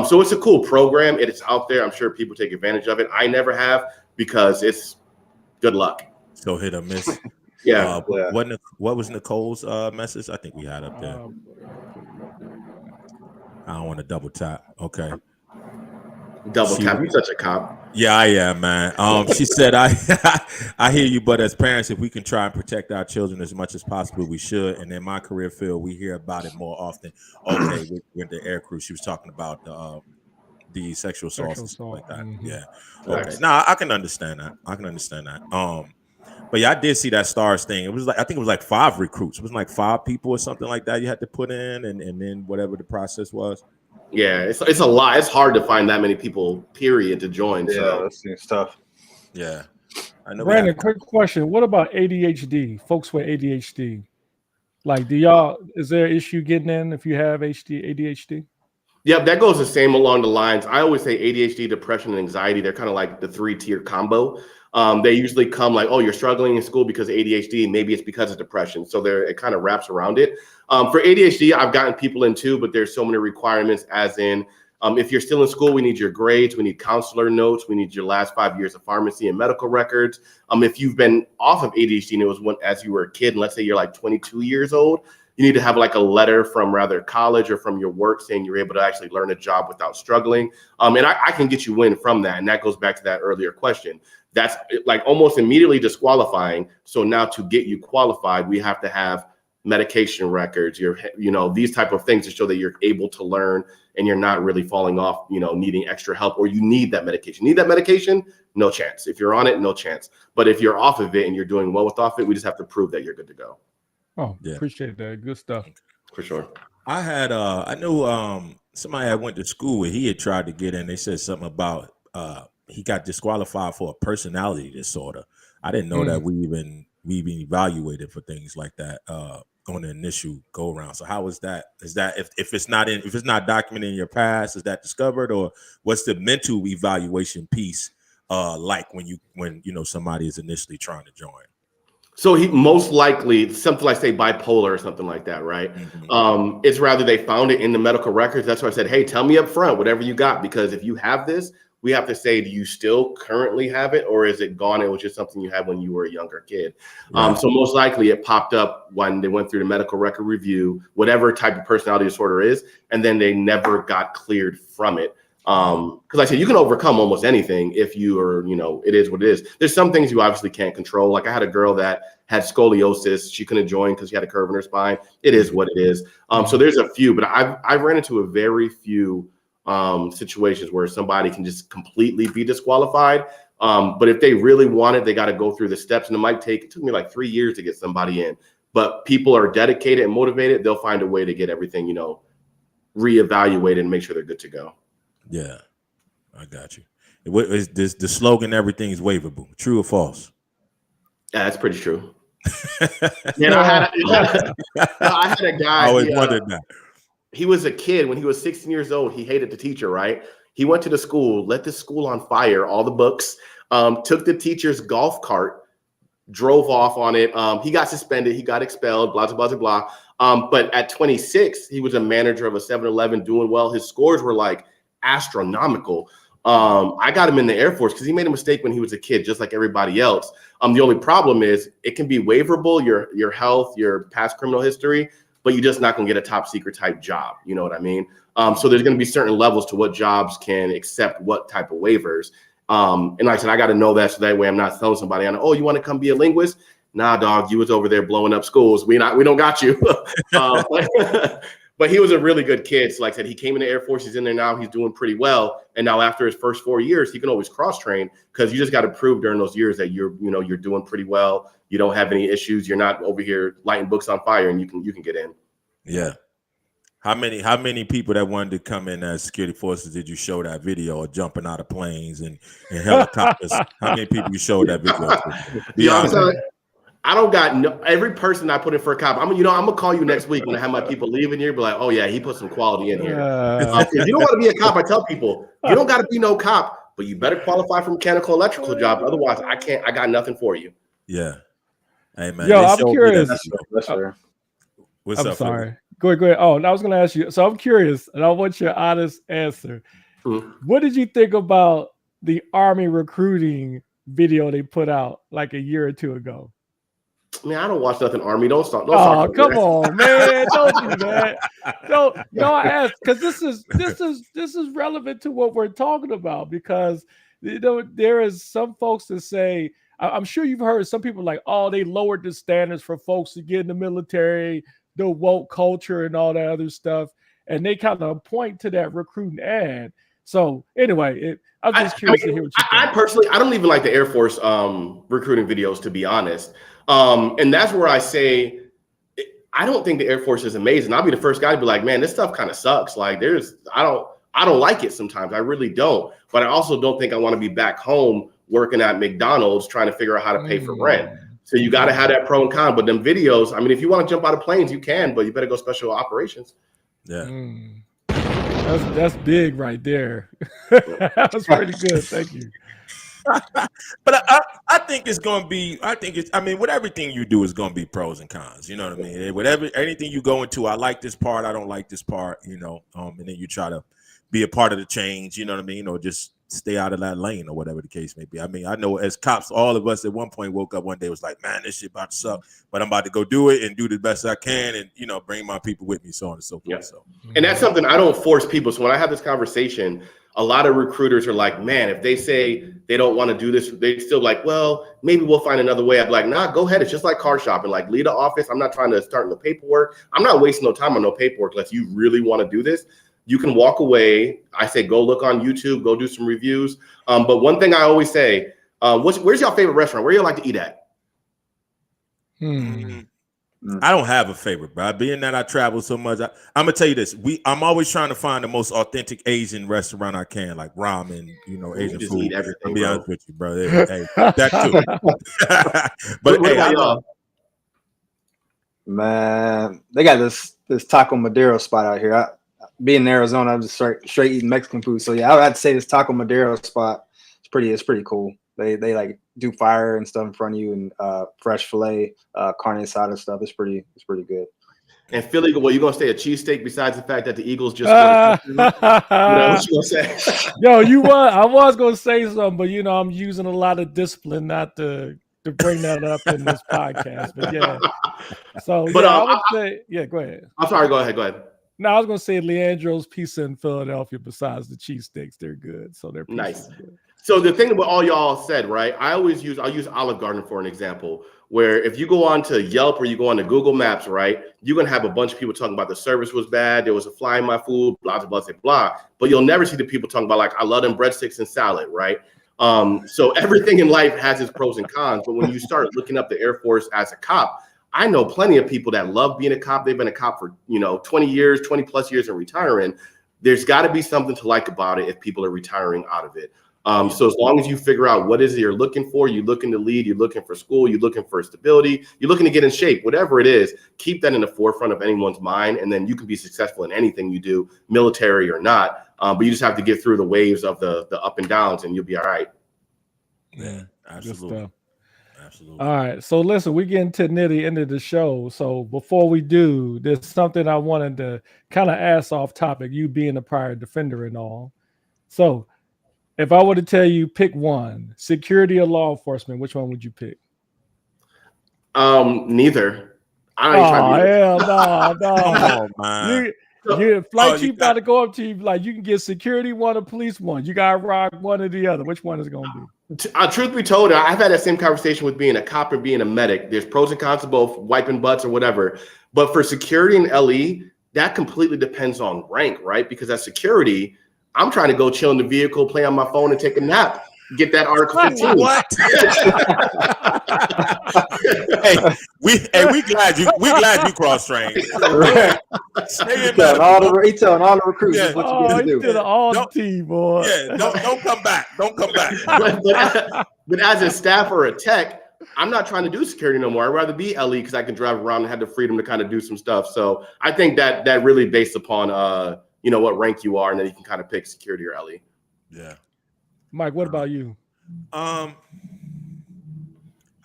S4: So it's a cool program. It's out there. I'm sure people take advantage of it. I never have, because it's good luck.
S5: So hit or miss.
S4: Yeah.
S5: What was Nicole's message? I think we had up there. I don't want to double tap. Okay.
S4: Double tap. You're such a cop.
S5: Yeah, I am, man. She said, I hear you, but as parents, if we can try and protect our children as much as possible, we should. And in my career field, we hear about it more often. Okay, with the air crew, she was talking about the sexual assault and stuff like that. Mm-hmm. Yeah. Okay. Now I can understand that. But yeah, I did see that stars thing. It was like, I think it was like 5 recruits. It was like 5 people or something like that you had to put in, and then whatever the process was.
S4: Yeah, it's a lot. It's hard to find that many people, period, to join.
S2: Yeah,
S4: so
S2: that seems tough.
S5: Yeah. I know.
S1: Brandon, quick question. What about ADHD? Folks with ADHD. Like, is there an issue getting in if you have ADHD?
S4: Yep, that goes the same along the lines. I always say ADHD, depression, and anxiety, they're kind of like the 3-tier combo. They usually come like, oh, you're struggling in school because of ADHD. Maybe it's because of depression. So it kind of wraps around it. For ADHD, I've gotten people in too, but there's so many requirements, as in if you're still in school, we need your grades, we need counselor notes, we need your last 5 years of pharmacy and medical records. If you've been off of ADHD and it was as you were a kid, and let's say you're like 22 years old, you need to have like a letter from rather college or from your work saying you're able to actually learn a job without struggling. And I can get you in from that. And that goes back to that earlier question. That's like almost immediately disqualifying. So now to get you qualified, we have to have medication records, these type of things to show that you're able to learn and you're not really falling off, needing extra help, or you need that medication. Need that medication? No chance. If you're on it, no chance. But if you're off of it and you're doing well with off it, we just have to prove that you're good to go.
S1: Oh, yeah. Appreciate that. Good stuff.
S4: For sure.
S5: I had I knew somebody I went to school with, he had tried to get in. They said something about he got disqualified for a personality disorder. I didn't know that we even evaluated for things like that on the initial go around. So how is that? Is that if it's not documented in your past, is that discovered, or what's the mental evaluation piece like when somebody is initially trying to join?
S4: So he most likely something like say bipolar or something like that, right? Mm-hmm. It's rather they found it in the medical records. That's why I said, hey, tell me up front whatever you got, because if you have this, we have to say, do you still currently have it, or is it gone? It was just something you had when you were a younger kid. Right. So most likely it popped up when they went through the medical record review, whatever type of personality disorder is, and then they never got cleared from it. Because I said you can overcome almost anything if you are, it is what it is. There's some things you obviously can't control. Like I had a girl that had scoliosis. She couldn't join because she had a curve in her spine. It is what it is. So there's a few, but I've ran into a very few situations where somebody can just completely be disqualified. But if they really want it, they got to go through the steps, and it took me like 3 years to get somebody in. But people are dedicated and motivated. They'll find a way to get everything, reevaluated and make sure they're good to go.
S5: Yeah, I got you. What is this? The slogan, everything's waivable. True or false?
S4: Yeah, that's pretty true. And I had a guy.
S5: I always wondered that.
S4: He was a kid when he was 16 years old. He hated the teacher, right? He went to the school, lit the school on fire, all the books, took the teacher's golf cart, drove off on it. He got suspended. He got expelled, blah, blah, blah, blah. But at 26, he was a manager of a 7-Eleven doing well. His scores were like astronomical. I got him in the Air Force because he made a mistake when he was a kid, just like everybody else. The only problem is it can be waiverable, your health, your past criminal history, but you're just not going to get a top secret type job. You know what I mean? So there's going to be certain levels to what jobs can accept what type of waivers. And like I said, I got to know that so that way I'm not telling somebody, oh, you want to come be a linguist? Nah, dog, you was over there blowing up schools. We don't got you. But he was a really good kid. So like I said, he came in the Air Force. He's in there now. He's doing pretty well. And now after his first 4 years, he can always cross-train because you just got to prove during those years that you're doing pretty well. You don't have any issues. You're not over here lighting books on fire, and you can get in.
S5: Yeah. How many people that wanted to come in as security forces did you show that video of jumping out of planes and helicopters? How many people you showed that video to?
S4: I don't got every person I put in for a cop. I'm gonna call you next week when I have my people leaving here. Be like, oh yeah, he put some quality in here. If you don't want to be a cop, I tell people you don't got to be no cop, but you better qualify for mechanical, electrical jobs. Otherwise, I can't. I got nothing for you.
S5: Yeah. Hey man.
S1: Yo, I'm curious.
S2: That's fair.
S5: What's
S1: I'm
S5: up?
S1: sorry. Go ahead. Oh, I was going to ask you. So I'm curious, and I want your honest answer. What did you think about the Army recruiting video they put out like a year or two ago?
S4: Man, I don't watch nothing Army. Don't start.
S1: Oh, come on, man! Don't do that. Don't. No, I asked because this is relevant to what we're talking about because there is some folks that say I'm sure you've heard some people like, oh, they lowered the standards for folks to get in the military, the woke culture, and all that other stuff, and they kind of point to that recruiting ad. So anyway, I'm just curious to hear what you think.
S4: I personally, I don't even like the Air Force recruiting videos, to be honest. And that's where I say, I don't think the Air Force is amazing. I'll be the first guy to be like, man, this stuff kind of sucks. Like I don't like it sometimes. I really don't. But I also don't think I want to be back home working at McDonald's trying to figure out how to pay for rent. So you got to have that pro and con. But them videos, I mean, if you want to jump out of planes, you can, but you better go special operations.
S5: Yeah.
S1: That's big right there. That was pretty good. Thank you.
S5: But I think it's going to be, with everything you do is going to be pros and cons. You know what I mean? Whatever, anything you go into, I like this part, I don't like this part, and then you try to be a part of the change, you know what I mean? Or just stay out of that lane or whatever the case may be. I mean, I know as cops, all of us at one point woke up one day, was like, man, this shit about to suck, but I'm about to go do it and do the best I can and, bring my people with me, so on and so forth.
S4: Yeah.
S5: So.
S4: And that's something I don't force people. So when I have this conversation, a lot of recruiters are like, man, if they say they don't want to do this, they still like, well, maybe we'll find another way. I'm like, nah, go ahead. It's just like car shopping. Like, leave the office. I'm not trying to start the paperwork. I'm not wasting no time on no paperwork unless you really want to do this. You can walk away. I say, go look on YouTube, go do some reviews. But one thing I always say, where's your favorite restaurant? Where do you like to eat at?
S5: I don't have a favorite, bro. Being that I travel so much, I'm gonna tell you this: I'm always trying to find the most authentic Asian restaurant I can, like ramen, Asian
S4: just
S5: food.
S4: eat everything,
S5: I'll be
S4: bro.
S5: honest with you, bro. Hey, that too. But
S4: What
S5: hey,
S4: about y'all?
S2: Man, they got this Taco Madero spot out here. Being in Arizona, I'm just straight eating Mexican food. So yeah, I would have to say this Taco Madero spot. It's pretty cool. They like do fire and stuff in front of you and fresh filet, carne asada stuff. It's pretty good.
S4: And Philly, well, you gonna stay a cheesesteak besides the fact that the Eagles just what you gonna say?
S1: Yo, I was gonna say something, but I'm using a lot of discipline not to bring that up in this podcast. But yeah. So
S4: But,
S1: I would say, go ahead.
S4: I'm sorry, go ahead.
S1: No, I was gonna say Leandro's pizza in Philadelphia, besides the cheesesteaks, they're good. So they're
S4: Nice.
S1: Good.
S4: So the thing about all y'all said, right? I'll use Olive Garden for an example, where if you go on to Yelp or you go on to Google Maps, right, you're gonna have a bunch of people talking about the service was bad, there was a fly in my food, blah blah blah blah. But you'll never see the people talking about like, I love them breadsticks and salad, right? So everything in life has its pros and cons. But when you start looking up the Air Force as a cop, I know plenty of people that love being a cop. They've been a cop for 20 plus years and retiring. There's got to be something to like about it if people are retiring out of it. So as long as you figure out what is it you're looking for, you're looking to lead, you're looking for school, you're looking for stability, you're looking to get in shape, whatever it is, keep that in the forefront of anyone's mind, and then you can be successful in anything you do, military or not. But you just have to get through the waves of the up and downs, and you'll be all right.
S5: Yeah, absolutely. Absolutely.
S1: All right. So listen, we get into the end of the show. So before we do, there's something I wanted to kind of ask off topic, you being a prior defender and all. So if I were to tell you pick one, security or law enforcement, which one would you pick?
S4: Neither. I ain't
S1: hell no.
S5: Oh man.
S1: You flight chief got to go up to you like, you can get security one or police one. You got to rock one or the other. Which one is going to be?
S4: Truth be told, I've had that same conversation with being a cop and being a medic. There's pros and cons to both, wiping butts or whatever. But for security and LE, that completely depends on rank, right? Because as security, I'm trying to go chill in the vehicle, play on my phone, and take a nap. Get that Article 15.
S5: What? we glad you cross trained.
S2: He's telling all the recruits what you got to do.
S1: Did all team, boy.
S5: Yeah, don't come back. Don't come back.
S4: But as a staff or a tech, I'm not trying to do security no more. I'd rather be LE because I can drive around and have the freedom to kind of do some stuff. So I think that really based upon what rank you are, and then you can kind of pick security or LE.
S5: Yeah.
S1: Mike, what about you?
S5: I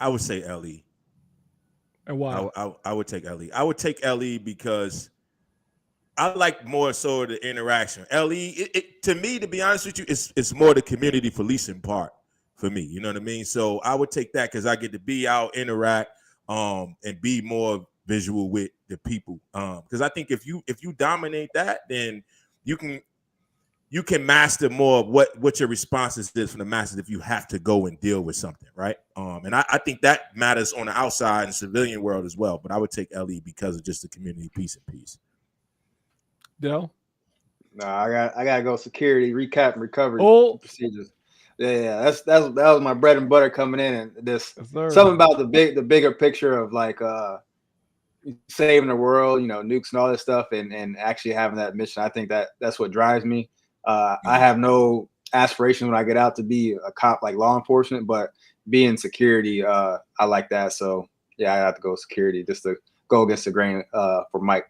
S5: would say LE.
S1: And why?
S5: I would take LE. I would take LE because I like more so the interaction. LE, to me, to be honest with you, it's more the community policing part for me. You know what I mean? So I would take that because I get to be out, interact, and be more visual with the people. Because I think if you dominate that, then you can master more of what your responses is from the masses if you have to go and deal with something, right? And I think that matters on the outside and civilian world as well. But I would take LE because of just the community piece and piece.
S1: Dell?
S2: No, I gotta go security, recap and recovery procedures. Yeah, that was my bread and butter coming in, and this something about the bigger picture of like saving the world, nukes and all this stuff, and actually having that mission. I think that's what drives me. I have no aspiration when I get out to be a cop like law enforcement, but being security, I like that. So yeah, I have to go security just to go against the grain for Mike.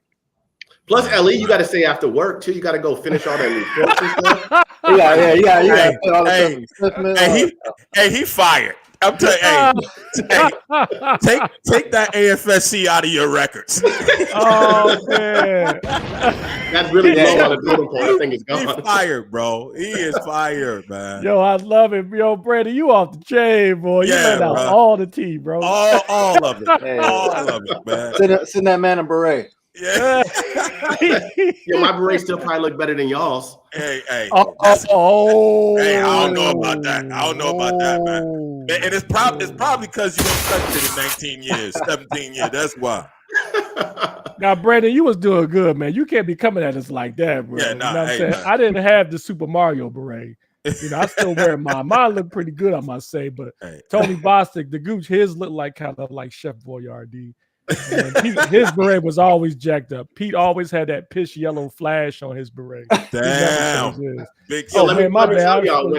S4: Plus, LE, you got to stay after work too. You got to go finish all that reports and stuff.
S2: You got put all the
S5: stuff. He fired. I'm telling you, take that AFSC out of your records.
S1: Oh man,
S4: that's really low on the totem pole. That thing is gone.
S5: He's fired, bro. He is fired, man.
S1: Yo, I love it. Yo, Brandon, you off the chain, boy. You let out all the tea, bro.
S5: All of it. All of it, man.
S2: Send that man a beret.
S5: Yeah.
S4: Yo, my beret still probably look better than y'all's.
S5: Hey.
S1: Hey,
S5: I don't know about that. Man. And it's probably because you ain't touched it in 19 years, 17 years. That's why.
S1: Now, Brandon, you was doing good, man. You can't be coming at us like that, bro.
S5: Yeah,
S1: you know what I'm saying?
S5: Man.
S1: I didn't have the Super Mario beret. I still wear mine. Mine look pretty good, I must say. But Tony Bostic, the Gooch, his looked like kind of like Chef Boyardee. His beret was always jacked up. Pete always had that piss yellow flash on his beret.
S5: Damn.
S4: Big. So let me tell y'all,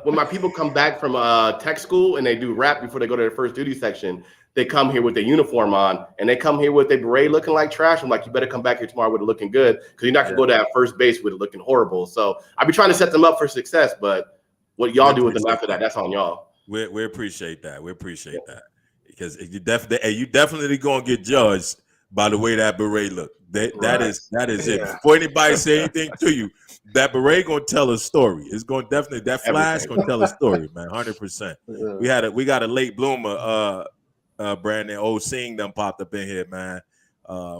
S4: when my people come back from tech school and they do rap before they go to their first duty section, they come here with their uniform on and they come here with their beret looking like trash. I'm like, you better come back here tomorrow with it looking good because you're not gonna go to that first base with it looking horrible. So I be trying to set them up for success, but what y'all do with them after that's on y'all.
S5: We appreciate that. We appreciate that. Because you definitely gonna get judged by the way that beret look. That is it. Before anybody say anything to you, that beret gonna tell a story. It's gonna that flash gonna tell a story, man. 100%. We got a late bloomer, Brandon. Seeing them popped up in here, man.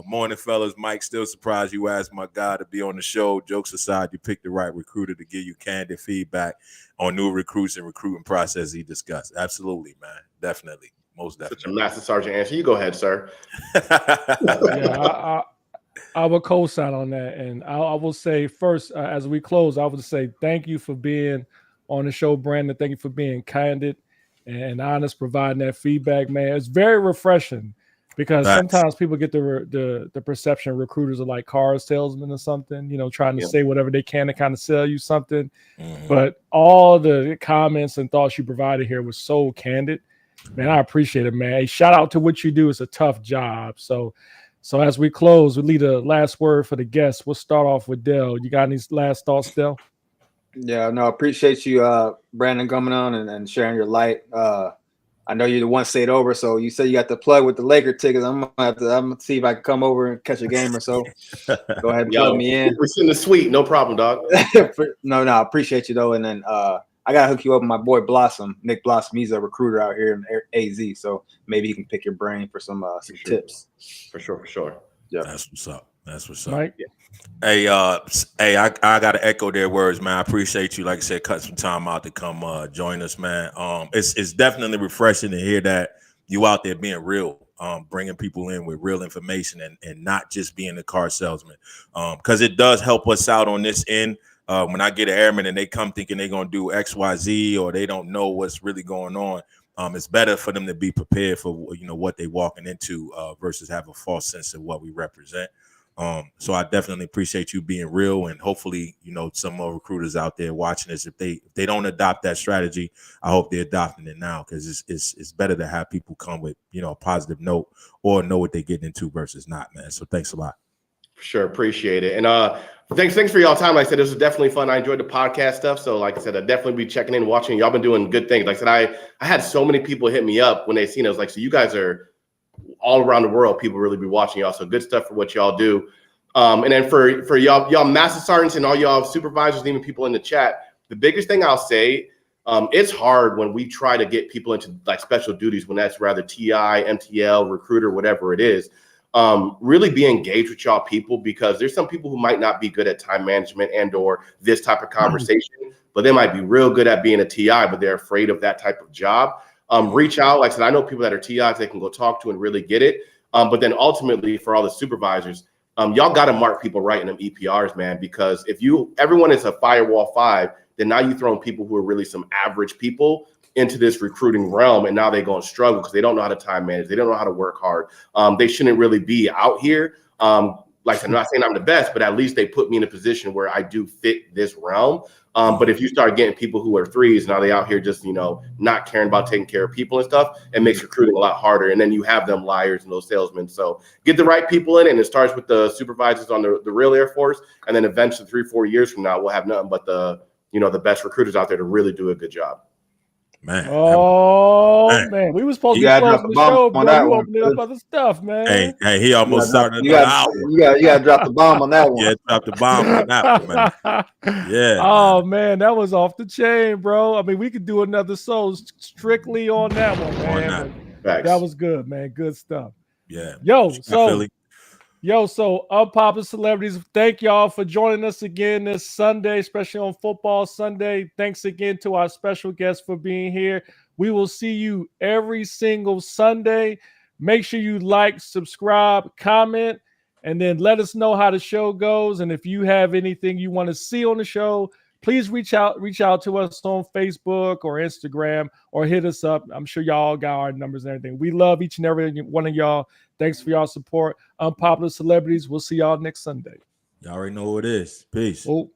S5: Morning, fellas. Mike, still surprised you asked my guy to be on the show. Jokes aside, you picked the right recruiter to give you candid feedback on new recruits and recruiting process he discussed. Absolutely, man. Definitely. Most definitely.
S4: Such a master sergeant answer. You go ahead, sir.
S1: I will co-sign on that, and I will say first, as we close, I would say thank you for being on the show, Brandon. Thank you for being candid and honest, providing that feedback, man. It's very refreshing because sometimes people get the perception recruiters are like car salesmen or something, trying to say whatever they can to kind of sell you something. Mm-hmm. But all the comments and thoughts you provided here was so candid. Man, I appreciate it, man. Hey, shout out to what you do. It's a tough job. So as we close, we leave a last word for the guests. We'll start off with Dell. You got any last thoughts, Dell?
S2: Yeah, no, appreciate you, Brandon, coming on and sharing your light. I know you're the one stayed over, so you said you got the plug with the Laker tickets. I'm gonna see if I can come over and catch a game or so. Go ahead and plug me in.
S4: We're in the suite, no problem, dog.
S2: No, I appreciate you though, and then I gotta hook you up with my boy Blossom, Nick Blossom. He's a recruiter out here in AZ, so maybe he can pick your brain for some tips.
S4: For sure.
S2: Yeah,
S5: that's what's up.
S1: Mike?
S5: Yeah. Hey, I gotta echo their words, man. I appreciate you, like I said, cut some time out to come join us, man. It's definitely refreshing to hear that you out there being real, bringing people in with real information and not just being a car salesman, because it does help us out on this end. When I get an airman and they come thinking they're going to do X, Y, Z, or they don't know what's really going on, it's better for them to be prepared for what they're walking into versus have a false sense of what we represent. So I definitely appreciate you being real, and hopefully, some more recruiters out there watching this, if they don't adopt that strategy, I hope they're adopting it now, because it's better to have people come with a positive note or know what they're getting into versus not, man. So thanks a lot.
S4: Sure, appreciate it. And thanks for y'all time. Like I said, this was definitely fun. I enjoyed the podcast stuff. So like I said, I'll definitely be checking in, watching. Y'all been doing good things. Like I said, I had so many people hit me up when they seen it. I was like, so you guys are all around the world. People really be watching y'all. So good stuff for what y'all do. And then for y'all master sergeants and all y'all supervisors, and even people in the chat, the biggest thing I'll say, it's hard when we try to get people into like special duties, when that's rather TI, MTL, recruiter, whatever it is. Really be engaged with y'all people, because there's some people who might not be good at time management and or this type of conversation, but they might be real good at being a TI, but they're afraid of that type of job. Reach out. Like I said, I know people that are TIs they can go talk to and really get it. But then ultimately for all the supervisors, y'all got to mark people right in them EPRs, man, because if everyone is a firewall 5, then now you throwing people who are really some average people into this recruiting realm, and now they're going to struggle because they don't know how to time manage. They don't know how to work hard. They shouldn't really be out here. Like I'm not saying I'm the best, but at least they put me in a position where I do fit this realm. But if you start getting people who are 3s, now they out here just, not caring about taking care of people and stuff, it makes recruiting a lot harder. And then you have them liars and those salesmen. So get the right people in, and it starts with the supervisors on the real Air Force. And then eventually 3-4 years from now, we'll have nothing but the best recruiters out there to really do a good job.
S5: Man.
S1: Man, we were supposed to be closing the show, bro. You opening up other stuff, man.
S5: Hey, he almost started
S2: another hour. You got to drop the bomb on that one.
S5: Yeah, drop the bomb on that one, man. Yeah.
S1: Oh man, that was off the chain, bro. I mean, we could do another show strictly on that one, man. That was good, man. Good stuff.
S5: Yeah.
S1: So Unpopular Celebrities, thank y'all for joining us again this Sunday, especially on Football Sunday. Thanks again to our special guests for being here. We will see you every single Sunday. Make sure you like, subscribe, comment, and then let us know how the show goes. And if you have anything you want to see on the show, please reach out to us on Facebook or Instagram, or hit us up. I'm sure y'all got our numbers and everything. We love each and every one of y'all. Thanks for y'all support. Unpopular Celebrities. We'll see y'all next Sunday.
S5: Y'all already know who it is. Peace.
S1: Oh.